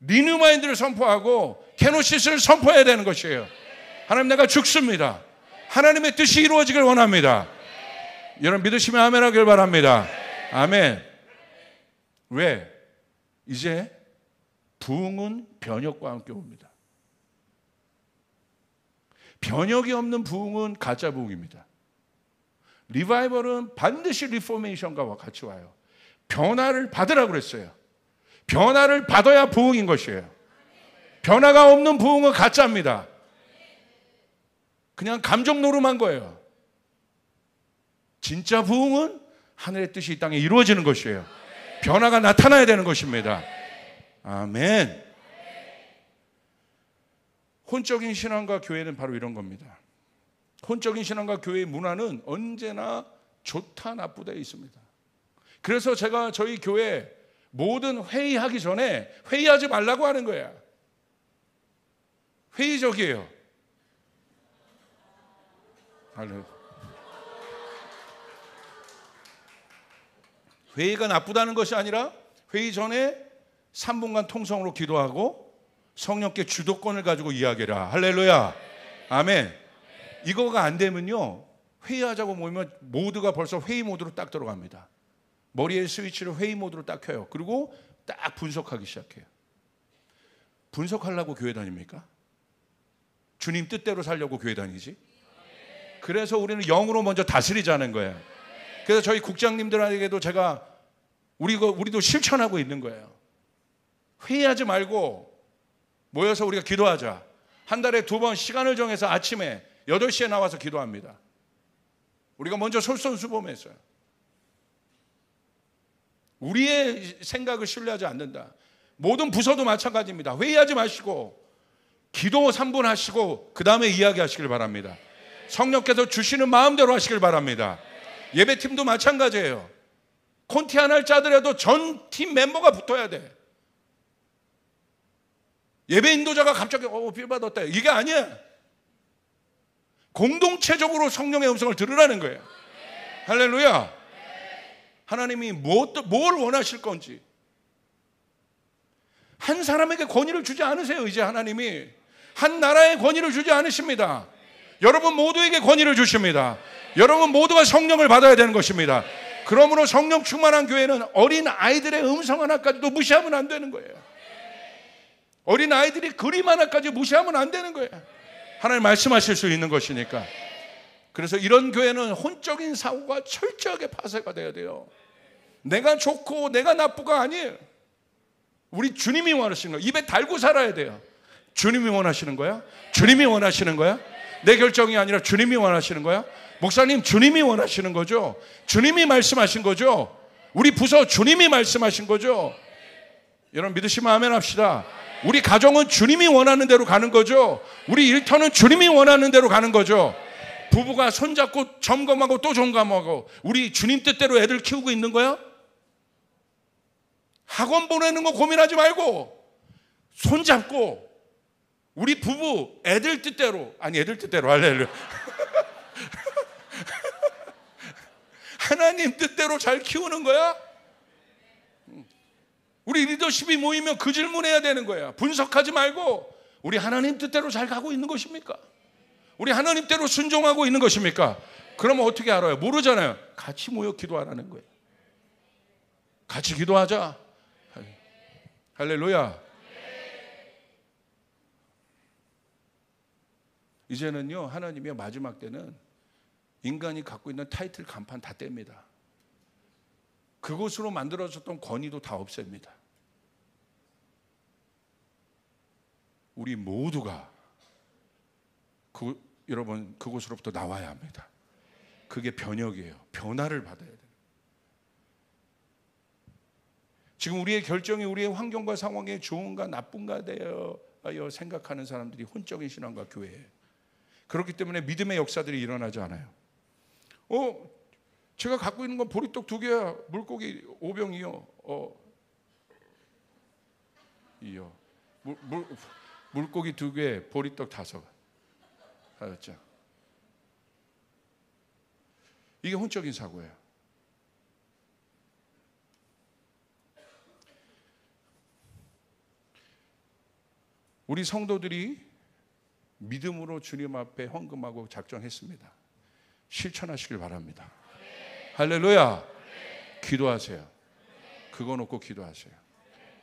리뉴 마인드를 선포하고 케노시스를 선포해야 되는 것이에요. 하나님, 내가 죽습니다. 하나님의 뜻이 이루어지길 원합니다. 여러분 믿으시면 아멘 하길 바랍니다. 아멘. 왜? 이제 부흥은 변혁과 함께 옵니다. 변혁이 없는 부흥은 가짜 부흥입니다. 리바이벌은 반드시 리포메이션과 같이 와요. 변화를 받으라고 그랬어요. 변화를 받아야 부흥인 것이에요. 변화가 없는 부흥은 가짜입니다. 그냥 감정 노름한 거예요. 진짜 부흥은 하늘의 뜻이 이 땅에 이루어지는 것이에요. 변화가 나타나야 되는 것입니다. 아멘. 혼적인 신앙과 교회는 바로 이런 겁니다. 혼적인 신앙과 교회의 문화는 언제나 좋다 나쁘다에 있습니다. 그래서 제가 저희 교회 모든 회의하기 전에 회의하지 말라고 하는 거야. 회의적이에요. 회의가 나쁘다는 것이 아니라 회의 전에 3분간 통성으로 기도하고 성령께 주도권을 가지고 이야기해라. 할렐루야. 아멘. 이거가 안 되면요, 회의하자고 모이면 모두가 벌써 회의 모드로 딱 들어갑니다. 머리에 스위치를 회의 모드로 딱 켜요. 그리고 딱 분석하기 시작해요. 분석하려고 교회 다닙니까? 주님 뜻대로 살려고 교회 다니지? 그래서 우리는 영으로 먼저 다스리자는 거예요. 그래서 저희 국장님들에게도 제가 우리도 실천하고 있는 거예요. 회의하지 말고 모여서 우리가 기도하자. 한 달에 2번 시간을 정해서 아침에 8시에 나와서 기도합니다. 우리가 먼저 솔선수범했어요. 우리의 생각을 신뢰하지 않는다. 모든 부서도 마찬가지입니다. 회의하지 마시고 기도 3분 하시고 그 다음에 이야기하시길 바랍니다. 성령께서 주시는 마음대로 하시길 바랍니다. 예배팀도 마찬가지예요. 콘티 하나를 짜더라도 전 팀 멤버가 붙어야 돼. 예배 인도자가 갑자기 필 받았다, 이게 아니야. 공동체적으로 성령의 음성을 들으라는 거예요. 할렐루야. 하나님이 뭘 원하실 건지. 한 사람에게 권위를 주지 않으세요. 이제 하나님이 한 나라에 권위를 주지 않으십니다. 여러분 모두에게 권위를 주십니다. 여러분 모두가 성령을 받아야 되는 것입니다. 그러므로 성령 충만한 교회는 어린 아이들의 음성 하나까지도 무시하면 안 되는 거예요. 어린 아이들이 그림 하나까지 무시하면 안 되는 거예요. 하나님 말씀하실 수 있는 것이니까. 그래서 이런 교회는 혼적인 사고가 철저하게 파쇄가 돼야 돼요. 내가 좋고 내가 나쁘가 아니에요. 우리 주님이 원하시는 거예요. 입에 달고 살아야 돼요. 주님이 원하시는 거야? 주님이 원하시는 거야? 내 결정이 아니라 주님이 원하시는 거야? 목사님, 주님이 원하시는 거죠? 주님이 말씀하신 거죠? 우리 부서 주님이 말씀하신 거죠? 여러분 믿으시면 아멘 합시다. 우리 가정은 주님이 원하는 대로 가는 거죠? 우리 일터는 주님이 원하는 대로 가는 거죠? 부부가 손잡고 점검하고 또 점검하고 우리 주님 뜻대로 애들 키우고 있는 거야? 학원 보내는 거 고민하지 말고 손잡고 우리 부부 애들 뜻대로, 아니 애들 뜻대로, 할렐루야. 하나님 뜻대로 잘 키우는 거야? 우리 리더십이 모이면 그 질문해야 되는 거야. 분석하지 말고 우리 하나님 뜻대로 잘 가고 있는 것입니까? 우리 하나님 대로 순종하고 있는 것입니까? 그러면 어떻게 알아요? 모르잖아요. 같이 모여 기도하라는 거예요. 같이 기도하자. 할렐루야. 이제는요, 하나님의 마지막 때는 인간이 갖고 있는 타이틀 간판 다 뗍니다. 그곳으로 만들어졌던 권위도 다 없앱니다. 우리 모두가 여러분 그곳으로부터 나와야 합니다. 그게 변혁이에요. 변화를 받아야 돼요. 지금 우리의 결정이 우리의 환경과 상황에 좋은가 나쁜가 되어 생각하는 사람들이 혼적인 신앙과 교회예요. 그렇기 때문에 믿음의 역사들이 일어나지 않아요. 제가 갖고 있는 건 보리떡 2개야. 물고기 5병이요. 물고기 2개, 보리떡 5. 알았죠? 이게 혼적인 사고예요. 우리 성도들이 믿음으로 주님 앞에 헌금하고 작정했습니다. 실천하시길 바랍니다. 할렐루야. 기도하세요. 그거 놓고 기도하세요.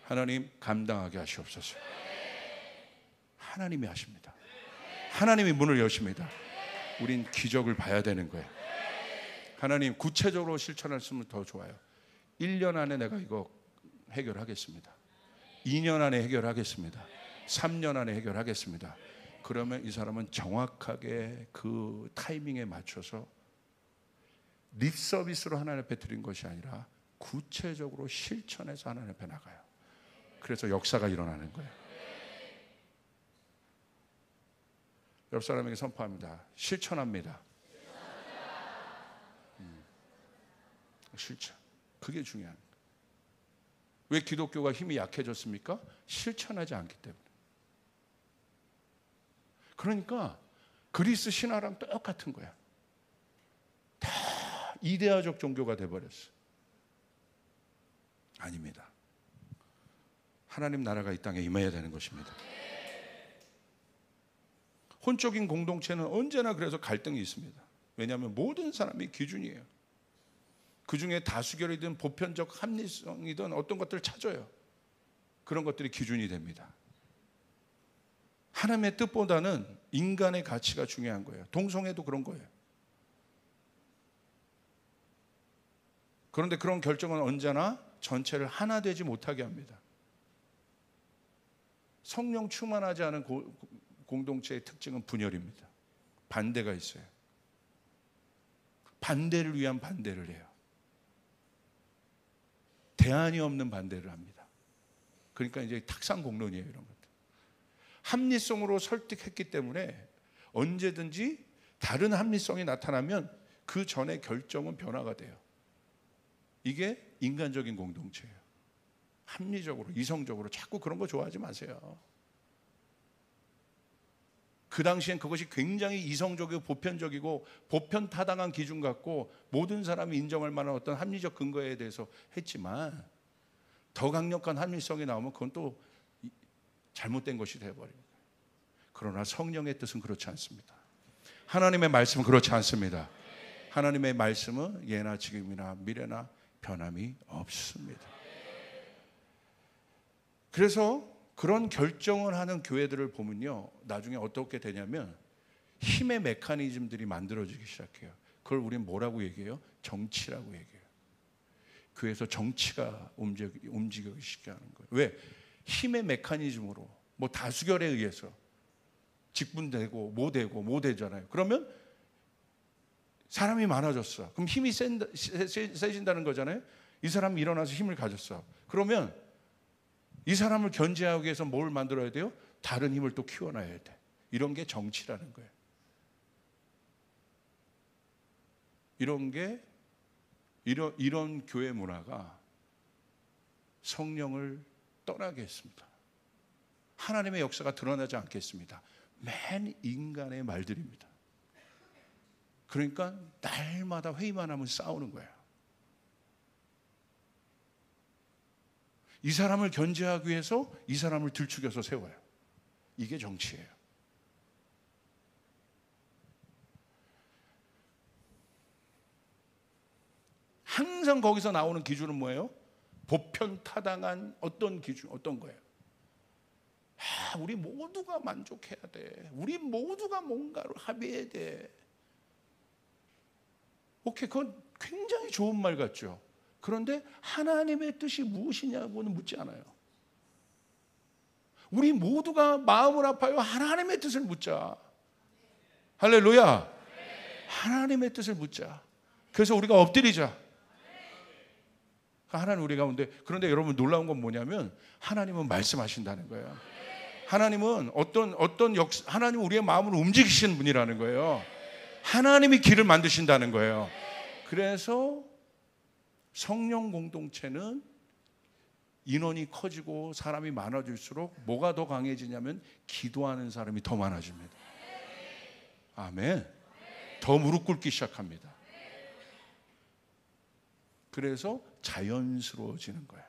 하나님 감당하게 하시옵소서. 하나님이 하십니다. 하나님이 문을 여십니다. 우린 기적을 봐야 되는 거예요. 하나님 구체적으로 실천했으면 더 좋아요. 1년 안에 내가 이거 해결하겠습니다. 2년 안에 해결하겠습니다. 3년 안에 해결하겠습니다. 그러면 이 사람은 정확하게 그 타이밍에 맞춰서 립 서비스로 하나님 앞에 드린 것이 아니라 구체적으로 실천해서 하나님 앞에 나가요. 그래서 역사가 일어나는 거예요. 옆 사람에게 선포합니다. 실천합니다. 실천. 그게 중요한 거예요. 왜 기독교가 힘이 약해졌습니까? 실천하지 않기 때문에. 그러니까 그리스 신화랑 똑같은 거야. 다 이데아적 종교가 돼버렸어. 아닙니다. 하나님 나라가 이 땅에 임해야 되는 것입니다. 혼적인 공동체는 언제나 그래서 갈등이 있습니다. 왜냐하면 모든 사람이 기준이에요. 그 중에 다수결이든 보편적 합리성이든 어떤 것들을 찾아요. 그런 것들이 기준이 됩니다. 하나님의 뜻보다는 인간의 가치가 중요한 거예요. 동성애도 그런 거예요. 그런데 그런 결정은 언제나 전체를 하나 되지 못하게 합니다. 성령 충만하지 않은 공동체의 특징은 분열입니다. 반대가 있어요. 반대를 위한 반대를 해요. 대안이 없는 반대를 합니다. 그러니까 이제 탁상공론이에요, 이런 것들. 합리성으로 설득했기 때문에 언제든지 다른 합리성이 나타나면 그 전에 결정은 변화가 돼요. 이게 인간적인 공동체예요. 합리적으로, 이성적으로 자꾸 그런 거 좋아하지 마세요. 그 당시엔 그것이 굉장히 이성적이고 보편적이고 보편타당한 기준 같고 모든 사람이 인정할 만한 어떤 합리적 근거에 대해서 했지만 더 강력한 합리성이 나오면 그건 또 잘못된 것이 되어버립니다. 그러나 성령의 뜻은 그렇지 않습니다. 하나님의 말씀은 그렇지 않습니다. 하나님의 말씀은 예나 지금이나 미래나 변함이 없습니다. 그래서 그런 결정을 하는 교회들을 보면요, 나중에 어떻게 되냐면 힘의 메커니즘들이 만들어지기 시작해요. 그걸 우리는 뭐라고 얘기해요? 정치라고 얘기해요. 교회에서 정치가 움직이기 시작하는 거예요. 왜? 힘의 메커니즘으로 뭐 다수결에 의해서 직분되고 뭐 되잖아요. 그러면 사람이 많아졌어. 그럼 힘이 세진다는 거잖아요. 이 사람이 일어나서 힘을 가졌어. 그러면 이 사람을 견제하기 위해서 뭘 만들어야 돼요? 다른 힘을 또 키워놔야 돼. 이런 게 정치라는 거예요. 이런 교회 문화가 성령을 떠나게 했습니다. 하나님의 역사가 드러나지 않겠습니다. 맨 인간의 말들입니다. 그러니까 날마다 회의만 하면 싸우는 거예요. 이 사람을 견제하기 위해서 이 사람을 들추겨서 세워요. 이게 정치예요. 항상 거기서 나오는 기준은 뭐예요? 보편타당한 어떤 기준, 어떤 거예요? 우리 모두가 만족해야 돼. 우리 모두가 뭔가를 합의해야 돼. 오케이, 그건 굉장히 좋은 말 같죠. 그런데 하나님의 뜻이 무엇이냐고는 묻지 않아요. 우리 모두가 마음을 아파요. 하나님의 뜻을 묻자. 할렐루야. 하나님의 뜻을 묻자. 그래서 우리가 엎드리자. 하나님 우리 가운데. 그런데 여러분 놀라운 건 뭐냐면 하나님은 말씀하신다는 거예요. 하나님은 하나님은 우리의 마음을 움직이시는 분이라는 거예요. 하나님이 길을 만드신다는 거예요. 그래서 성령 공동체는 인원이 커지고 사람이 많아질수록 뭐가 더 강해지냐면 기도하는 사람이 더 많아집니다. 아멘. 더 무릎 꿇기 시작합니다. 그래서 자연스러워지는 거예요.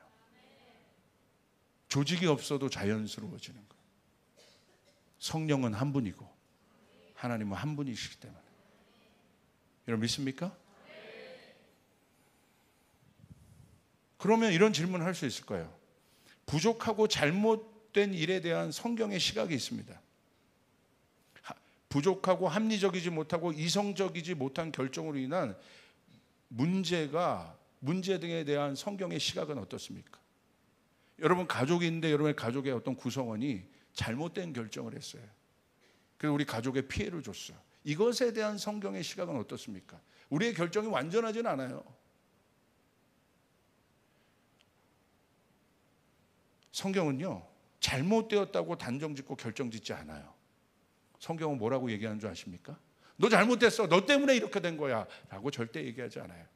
조직이 없어도 자연스러워지는 거예요. 성령은 한 분이고 하나님은 한 분이시기 때문에. 여러분 믿습니까? 그러면 이런 질문을 할 수 있을 거예요. 부족하고 잘못된 일에 대한 성경의 시각이 있습니다. 부족하고 합리적이지 못하고 이성적이지 못한 결정으로 인한 문제 등에 대한 성경의 시각은 어떻습니까? 여러분 가족이 있는데 여러분의 가족의 어떤 구성원이 잘못된 결정을 했어요. 그래서 우리 가족에 피해를 줬어요. 이것에 대한 성경의 시각은 어떻습니까? 우리의 결정이 완전하진 않아요. 성경은요, 잘못되었다고 단정짓고 결정짓지 않아요. 성경은 뭐라고 얘기하는 줄 아십니까? 너 잘못됐어. 너 때문에 이렇게 된 거야. 라고 절대 얘기하지 않아요.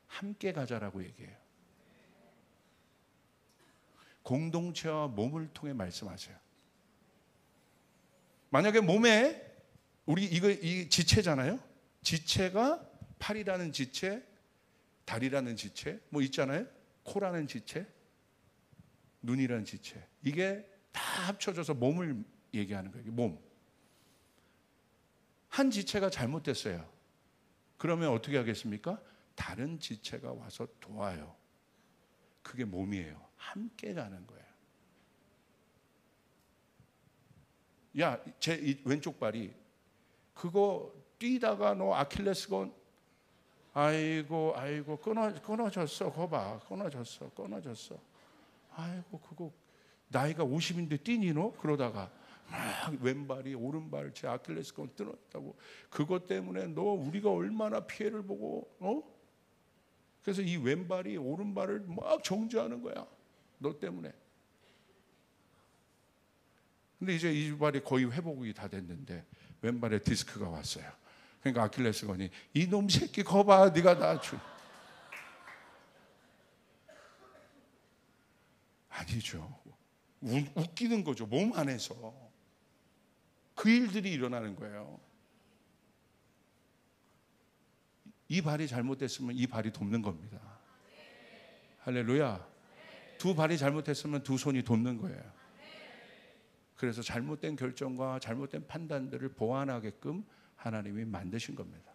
함께 가자라고 얘기해요. 공동체와 몸을 통해 말씀하세요. 만약에 몸에 이 지체잖아요. 지체가 팔이라는 지체, 다리라는 지체, 뭐 있잖아요. 코라는 지체, 눈이라는 지체. 이게 다 합쳐져서 몸을 얘기하는 거예요. 몸. 한 지체가 잘못됐어요. 그러면 어떻게 하겠습니까? 다른 지체가 와서 도와요. 그게 몸이에요. 함께 가는 거예요. 야, 제 왼쪽 발이 그거 뛰다가 너 아킬레스건 아이고 끊어졌어. 그거 봐. 끊어졌어. 아이고 그거 나이가 50인데 뛰니 너? 그러다가 막 왼발이 오른발 제 아킬레스건 끊었다고. 그것 때문에 너 우리가 얼마나 피해를 보고 그래서 이 왼발이 오른발을 막 정지하는 거야. 너 때문에. 근데 이제 이 발이 거의 회복이 다 됐는데 왼발에 디스크가 왔어요. 그러니까 아킬레스건이 이놈 새끼 거봐 네가 나 아니죠. 웃기는 거죠. 몸 안에서 그 일들이 일어나는 거예요. 이 발이 잘못됐으면 이 발이 돕는 겁니다. 할렐루야. 두 발이 잘못했으면 두 손이 돕는 거예요. 그래서 잘못된 결정과 잘못된 판단들을 보완하게끔 하나님이 만드신 겁니다.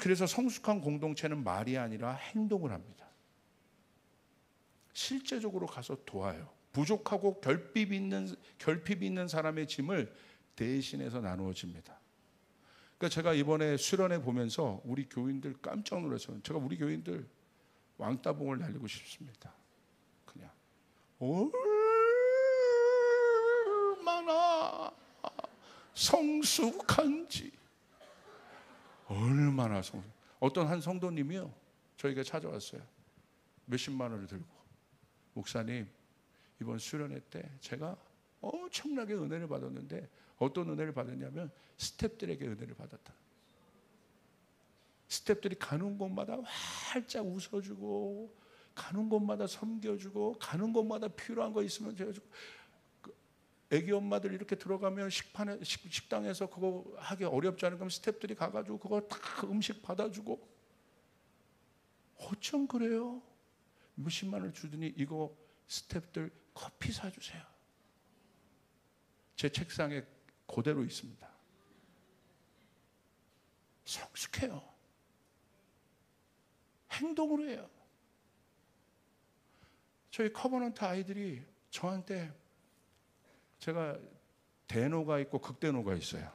그래서 성숙한 공동체는 말이 아니라 행동을 합니다. 실제적으로 가서 도와요. 부족하고 결핍이 있는 사람의 짐을 대신해서 나누어집니다. 그러니까 제가 이번에 수련회 보면서 우리 교인들 깜짝 놀랐어요. 제가 우리 교인들 왕따봉을 날리고 싶습니다. 그냥 얼마나 성숙한지. 얼마나 어떤 한 성도님이요 저에게 찾아왔어요. 몇십만 원을 들고 목사님 이번 수련회 때 제가 엄청나게 은혜를 받았는데 어떤 은혜를 받았냐면 스태프들에게 은혜를 받았다. 스태프들이 가는 곳마다 활짝 웃어주고 가는 곳마다 섬겨주고 가는 곳마다 필요한 거 있으면 제가 애기 엄마들 이렇게 들어가면 식당에서 그거 하기 어렵지 않은 그럼 스태프들이 가가지고 그거 다 음식 받아주고. 어쩜 그래요? 몇십만 원을 주더니 이거 스태프들 커피 사주세요. 제 책상에 그대로 있습니다. 성숙해요. 행동으로 해요. 저희 커버넌트 아이들이 저한테 제가 대노가 있고 극대노가 있어요.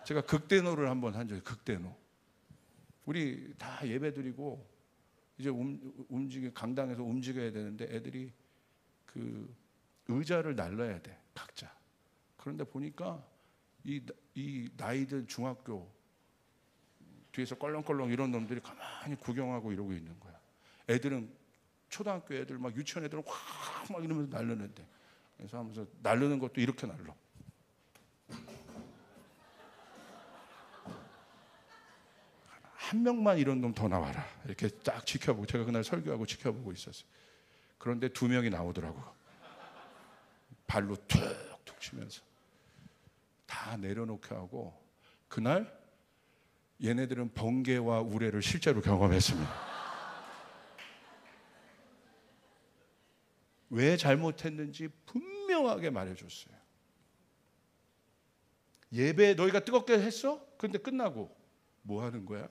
제가 극대노를 한번 한 적이 극대노. 우리 다 예배드리고 이제 강당에서 움직여야 되는데 애들이 그 의자를 날라야 돼 각자. 그런데 보니까 이 나이든 중학교 뒤에서 껄렁껄렁 이런 놈들이 가만히 구경하고 이러고 있는 거야. 애들은 초등학교 애들 막 유치원 애들은 확 막 이러면서 날르는데, 그래서 하면서 날르는 것도 이렇게 날러. 한 명만 이런 놈 더 나와라. 이렇게 딱 지켜보고, 제가 그날 설교하고 지켜보고 있었어요. 그런데 2명이 나오더라고. 발로 툭툭 치면서 다 내려놓게 하고, 그날 얘네들은 번개와 우레를 실제로 경험했습니다. 왜 잘못했는지 분명하게 말해줬어요. 예배 너희가 뜨겁게 했어? 근데 끝나고 뭐 하는 거야?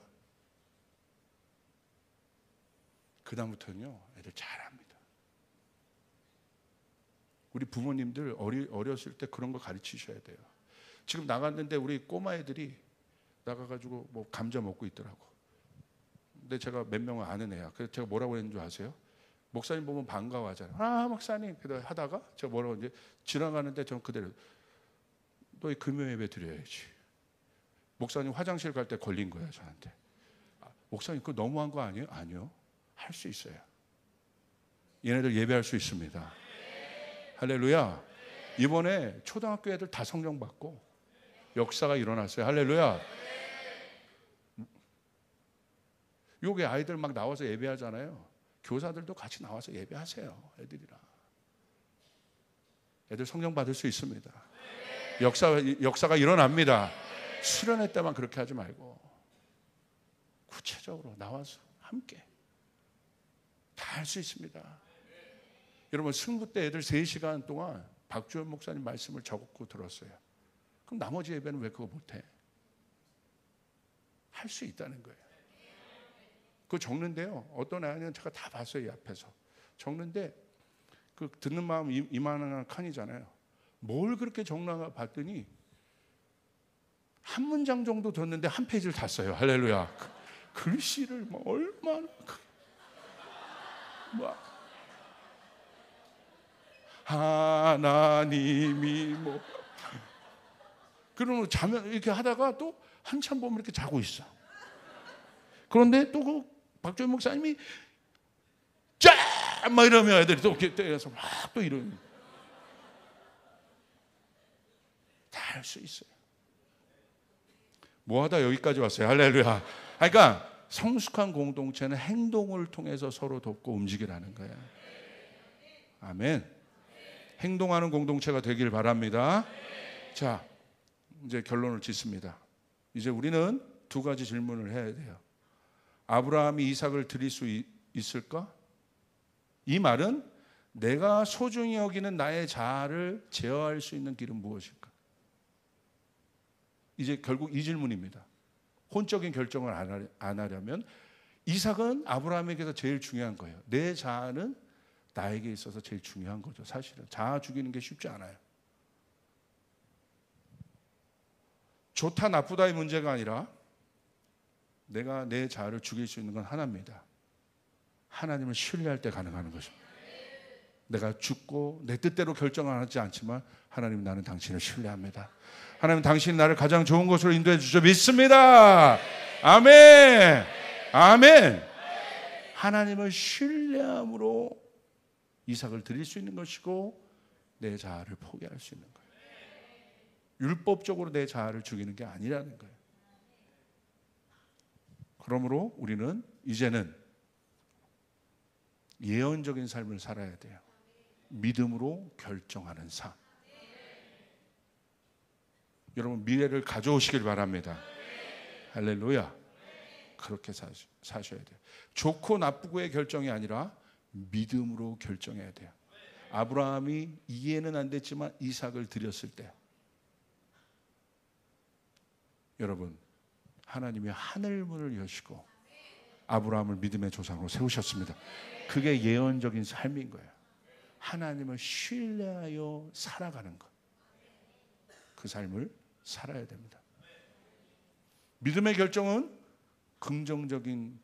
그다음부터는요, 애들 잘합니다. 우리 부모님들 어렸을 때 그런 거 가르치셔야 돼요. 지금 나갔는데 우리 꼬마 애들이 나가가지고 뭐 감자 먹고 있더라고. 근데 제가 몇 명은 아는 애야. 그래서 제가 뭐라고 했는 줄 아세요? 목사님 보면 반가워하잖아요. 아, 목사님. 하다가 제가 뭐라고 했는지, 지나가는데 전 그대로, 너희 금요 예배 드려야지. 목사님 화장실 갈 때 걸린 거예요, 저한테. 아, 목사님 그거 너무한 거 아니에요? 아니요. 할 수 있어요. 얘네들 예배할 수 있습니다. 할렐루야. 이번에 초등학교 애들 다 성령 받고 역사가 일어났어요. 할렐루야. 요게 아이들 막 나와서 예배하잖아요. 교사들도 같이 나와서 예배하세요. 애들이랑. 애들 성령 받을 수 있습니다. 역사가 일어납니다. 수련회 때만 그렇게 하지 말고 구체적으로 나와서 함께 다 할 수 있습니다. 여러분, 승부 때 애들 3시간 동안 박주현 목사님 말씀을 적고 들었어요. 그럼 나머지 예배는 왜 그거 못해? 할 수 있다는 거예요. 그거 적는데요, 어떤 아이는 제가 다 봤어요. 이 앞에서 적는데 그 듣는 마음 이만한 칸이잖아요. 뭘 그렇게 적나 봤더니 한 문장 정도 뒀는데 한 페이지를 다 써요. 할렐루야. 글씨를 뭐 얼마나 뭐 하나님이 뭐, 그러면 자면 이렇게 하다가 또 한참 보면 이렇게 자고 있어. 그런데 또 그 박조현 목사님이 쫙 막 이러면 애들이 또 이렇게 때려서 막 또 이러는. 다 할 수 있어요. 뭐하다 여기까지 왔어요. 할렐루야. 그러니까 성숙한 공동체는 행동을 통해서 서로 돕고 움직이라는 거예요. 아멘. 행동하는 공동체가 되길 바랍니다. 자, 이제 결론을 짓습니다. 이제 우리는 2가지 질문을 해야 돼요. 아브라함이 이삭을 드릴 수 있을까? 이 말은 내가 소중히 여기는 나의 자아를 제어할 수 있는 길은 무엇일까? 이제 결국 이 질문입니다. 혼적인 결정을 안 하려면 이삭은 아브라함에게서 제일 중요한 거예요. 내 자아는 나에게 있어서 제일 중요한 거죠. 사실은 자아 죽이는 게 쉽지 않아요. 좋다 나쁘다의 문제가 아니라 내가 내 자아를 죽일 수 있는 건 하나입니다. 하나님을 신뢰할 때 가능한 것입니다. 내가 죽고 내 뜻대로 결정하지 않지만 하나님, 나는 당신을 신뢰합니다. 하나님, 당신이 나를 가장 좋은 곳으로 인도해 주셔 믿습니다. 아멘. 아멘. 하나님을 신뢰함으로 이삭을 드릴 수 있는 것이고 내 자아를 포기할 수 있는 거예요. 율법적으로 내 자아를 죽이는 게 아니라는 거예요. 그러므로 우리는 이제는 예언적인 삶을 살아야 돼요. 믿음으로 결정하는 삶. 여러분, 미래를 가져오시길 바랍니다. 할렐루야. 그렇게 사셔야 돼요. 좋고 나쁘고의 결정이 아니라 믿음으로 결정해야 돼요. 아브라함이 이해는 안 됐지만 이삭을 드렸을 때, 여러분, 하나님이 하늘 문을 여시고 아브라함을 믿음의 조상으로 세우셨습니다. 그게 예언적인 삶인 거예요. 하나님을 신뢰하여 살아가는 것, 그 삶을 살아야 됩니다. 믿음의 결정은 긍정적인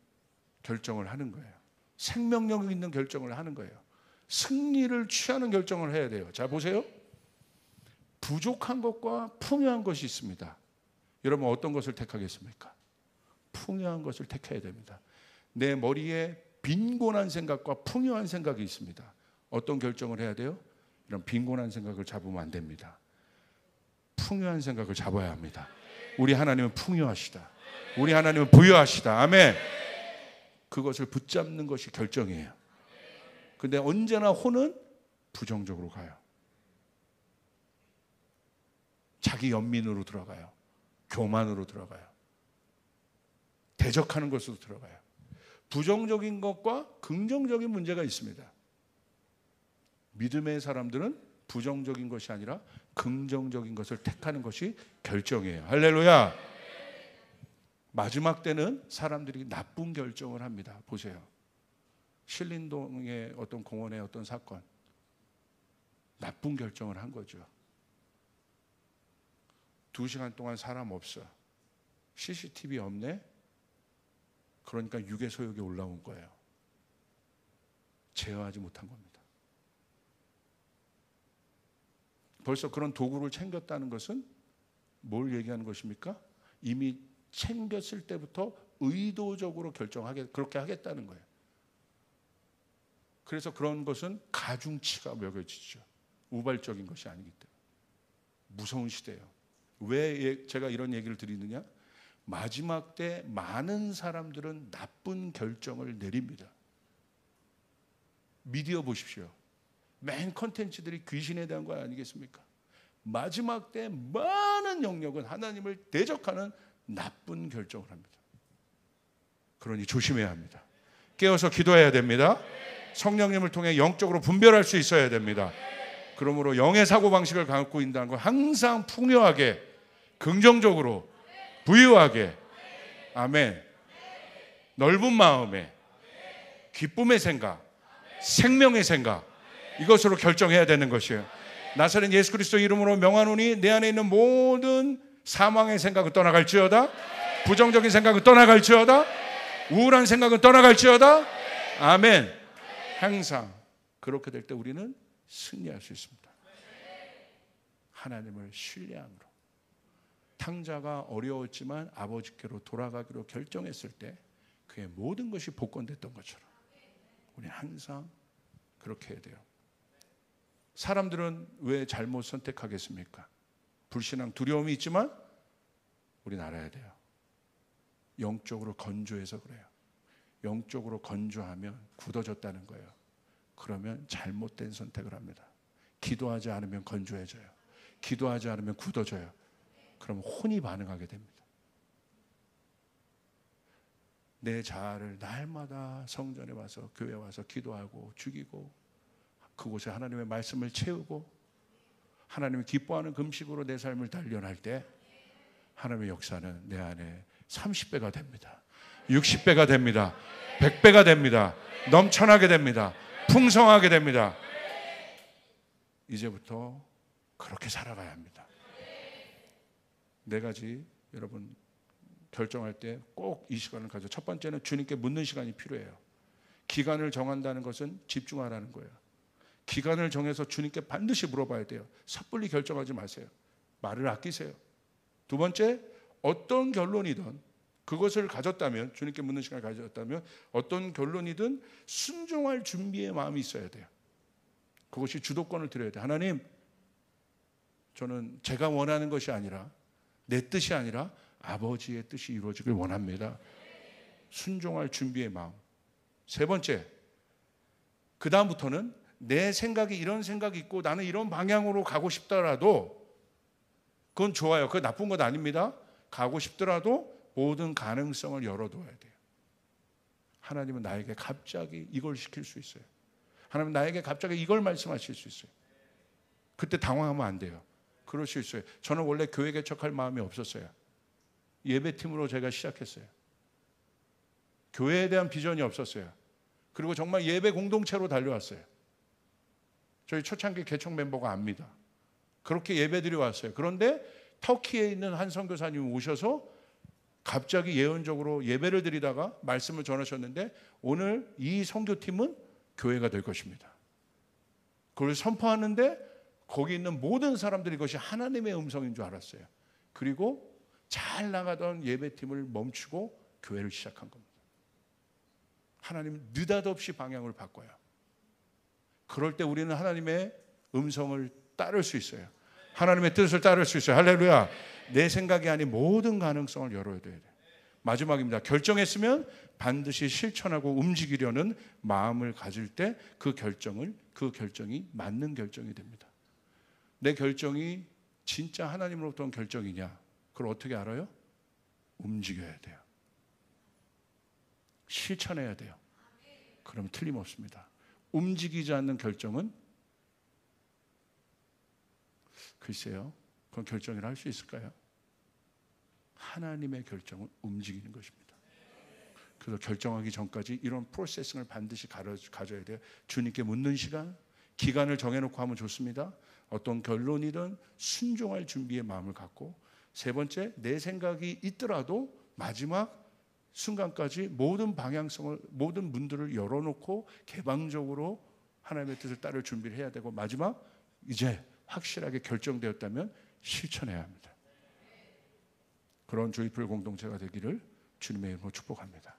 결정을 하는 거예요. 생명력 있는 결정을 하는 거예요. 승리를 취하는 결정을 해야 돼요. 자, 보세요. 부족한 것과 풍요한 것이 있습니다. 여러분, 어떤 것을 택하겠습니까? 풍요한 것을 택해야 됩니다. 내 머리에 빈곤한 생각과 풍요한 생각이 있습니다. 어떤 결정을 해야 돼요? 이런 빈곤한 생각을 잡으면 안 됩니다. 풍요한 생각을 잡아야 합니다. 우리 하나님은 풍요하시다. 우리 하나님은 부유하시다. 아멘. 그것을 붙잡는 것이 결정이에요. 근데 언제나 혼은 부정적으로 가요. 자기 연민으로 들어가요. 교만으로 들어가요. 대적하는 것으로 들어가요. 부정적인 것과 긍정적인 문제가 있습니다. 믿음의 사람들은 부정적인 것이 아니라 긍정적인 것을 택하는 것이 결정이에요. 할렐루야. 마지막 때는 사람들이 나쁜 결정을 합니다. 보세요. 신림동의 어떤 공원의 어떤 사건, 나쁜 결정을 한 거죠. 2시간 동안 사람 없어. CCTV 없네. 그러니까 유괴소역에 올라온 거예요. 제어하지 못한 겁니다. 벌써 그런 도구를 챙겼다는 것은 뭘 얘기하는 것입니까? 이미 챙겼을 때부터 의도적으로 그렇게 하겠다는 거예요. 그래서 그런 것은 가중치가 매겨지죠. 우발적인 것이 아니기 때문에. 무서운 시대예요. 왜 제가 이런 얘기를 드리느냐? 마지막 때 많은 사람들은 나쁜 결정을 내립니다. 미디어 보십시오. 맨 컨텐츠들이 귀신에 대한 거 아니겠습니까? 마지막 때 많은 영역은 하나님을 대적하는 나쁜 결정을 합니다. 그러니 조심해야 합니다. 깨어서 기도해야 됩니다. 성령님을 통해 영적으로 분별할 수 있어야 됩니다. 그러므로 영의 사고방식을 갖고 있다는 건 항상 풍요하게, 긍정적으로, 부유하게, 아멘, 넓은 마음에, 기쁨의 생각, 생명의 생각, 이것으로 결정해야 되는 것이에요. 나사렛 예수 그리스도 이름으로 명하노니 내 안에 있는 모든 사망의 생각은 떠나갈지어다, 부정적인 생각은 떠나갈지어다, 우울한 생각은 떠나갈지어다. 아멘. 항상 그렇게 될 때 우리는 승리할 수 있습니다. 하나님을 신뢰함으로. 탕자가 어려웠지만 아버지께로 돌아가기로 결정했을 때 그의 모든 것이 복권됐던 것처럼 우리는 항상 그렇게 해야 돼요. 사람들은 왜 잘못 선택하겠습니까? 불신앙, 두려움이 있지만 우리는 알아야 돼요. 영적으로 건조해서 그래요. 영적으로 건조하면 굳어졌다는 거예요. 그러면 잘못된 선택을 합니다. 기도하지 않으면 건조해져요. 기도하지 않으면 굳어져요. 그러면 혼이 반응하게 됩니다. 내 자아를 날마다 성전에 와서, 교회에 와서 기도하고 죽이고, 그곳에 하나님의 말씀을 채우고 하나님이 기뻐하는 금식으로 내 삶을 단련할 때 하나님의 역사는 내 안에 30배가 됩니다. 60배가 됩니다. 100배가 됩니다. 넘쳐나게 됩니다. 풍성하게 됩니다. 이제부터 그렇게 살아가야 합니다. 네 가지 여러분 결정할 때 꼭 이 시간을 가져. 첫 번째는 주님께 묻는 시간이 필요해요. 기간을 정한다는 것은 집중하라는 거예요. 기간을 정해서 주님께 반드시 물어봐야 돼요. 섣불리 결정하지 마세요. 말을 아끼세요. 두 번째, 어떤 결론이든 그것을 가졌다면, 주님께 묻는 시간을 가졌다면 어떤 결론이든 순종할 준비의 마음이 있어야 돼요. 그것이 주도권을 드려야 돼요. 하나님, 저는 제가 원하는 것이 아니라, 내 뜻이 아니라 아버지의 뜻이 이루어지길 원합니다. 순종할 준비의 마음. 세 번째, 그 다음부터는 내 생각이 이런 생각이 있고 나는 이런 방향으로 가고 싶더라도, 그건 좋아요. 그건 나쁜 것 아닙니다. 가고 싶더라도 모든 가능성을 열어둬야 돼요. 하나님은 나에게 갑자기 이걸 시킬 수 있어요. 하나님은 나에게 갑자기 이걸 말씀하실 수 있어요. 그때 당황하면 안 돼요. 그럴 수 있어요. 저는 원래 교회 개척할 마음이 없었어요. 예배팀으로 제가 시작했어요. 교회에 대한 비전이 없었어요. 그리고 정말 예배 공동체로 달려왔어요. 저희 초창기 개척 멤버가 압니다. 그렇게 예배드려 왔어요. 그런데 터키에 있는 한 선교사님이 오셔서 갑자기 예언적으로 예배를 드리다가 말씀을 전하셨는데, 오늘 이 선교팀은 교회가 될 것입니다. 그걸 선포하는데 거기 있는 모든 사람들이 이것이 하나님의 음성인 줄 알았어요. 그리고 잘 나가던 예배팀을 멈추고 교회를 시작한 겁니다. 하나님 느닷없이 방향을 바꿔요. 그럴 때 우리는 하나님의 음성을 따를 수 있어요. 하나님의 뜻을 따를 수 있어요. 할렐루야. 내 생각이 아닌 모든 가능성을 열어야 돼요. 마지막입니다. 결정했으면 반드시 실천하고 움직이려는 마음을 가질 때 그 결정이 맞는 결정이 됩니다. 내 결정이 진짜 하나님으로부터 온 결정이냐? 그걸 어떻게 알아요? 움직여야 돼요. 실천해야 돼요. 그럼 틀림없습니다. 움직이지 않는 결정은 글쎄요. 그런 결정을 할 수 있을까요? 하나님의 결정은 움직이는 것입니다. 그래서 결정하기 전까지 이런 프로세싱을 반드시 가져야 돼요. 주님께 묻는 시간, 기간을 정해놓고 하면 좋습니다. 어떤 결론이든 순종할 준비의 마음을 갖고, 세 번째, 내 생각이 있더라도 마지막 순간까지 모든 방향성을, 모든 문들을 열어놓고 개방적으로 하나님의 뜻을 따를 준비를 해야 되고, 마지막 이제 확실하게 결정되었다면 실천해야 합니다. 그런 조이풀 공동체가 되기를 주님의 이름으로 축복합니다.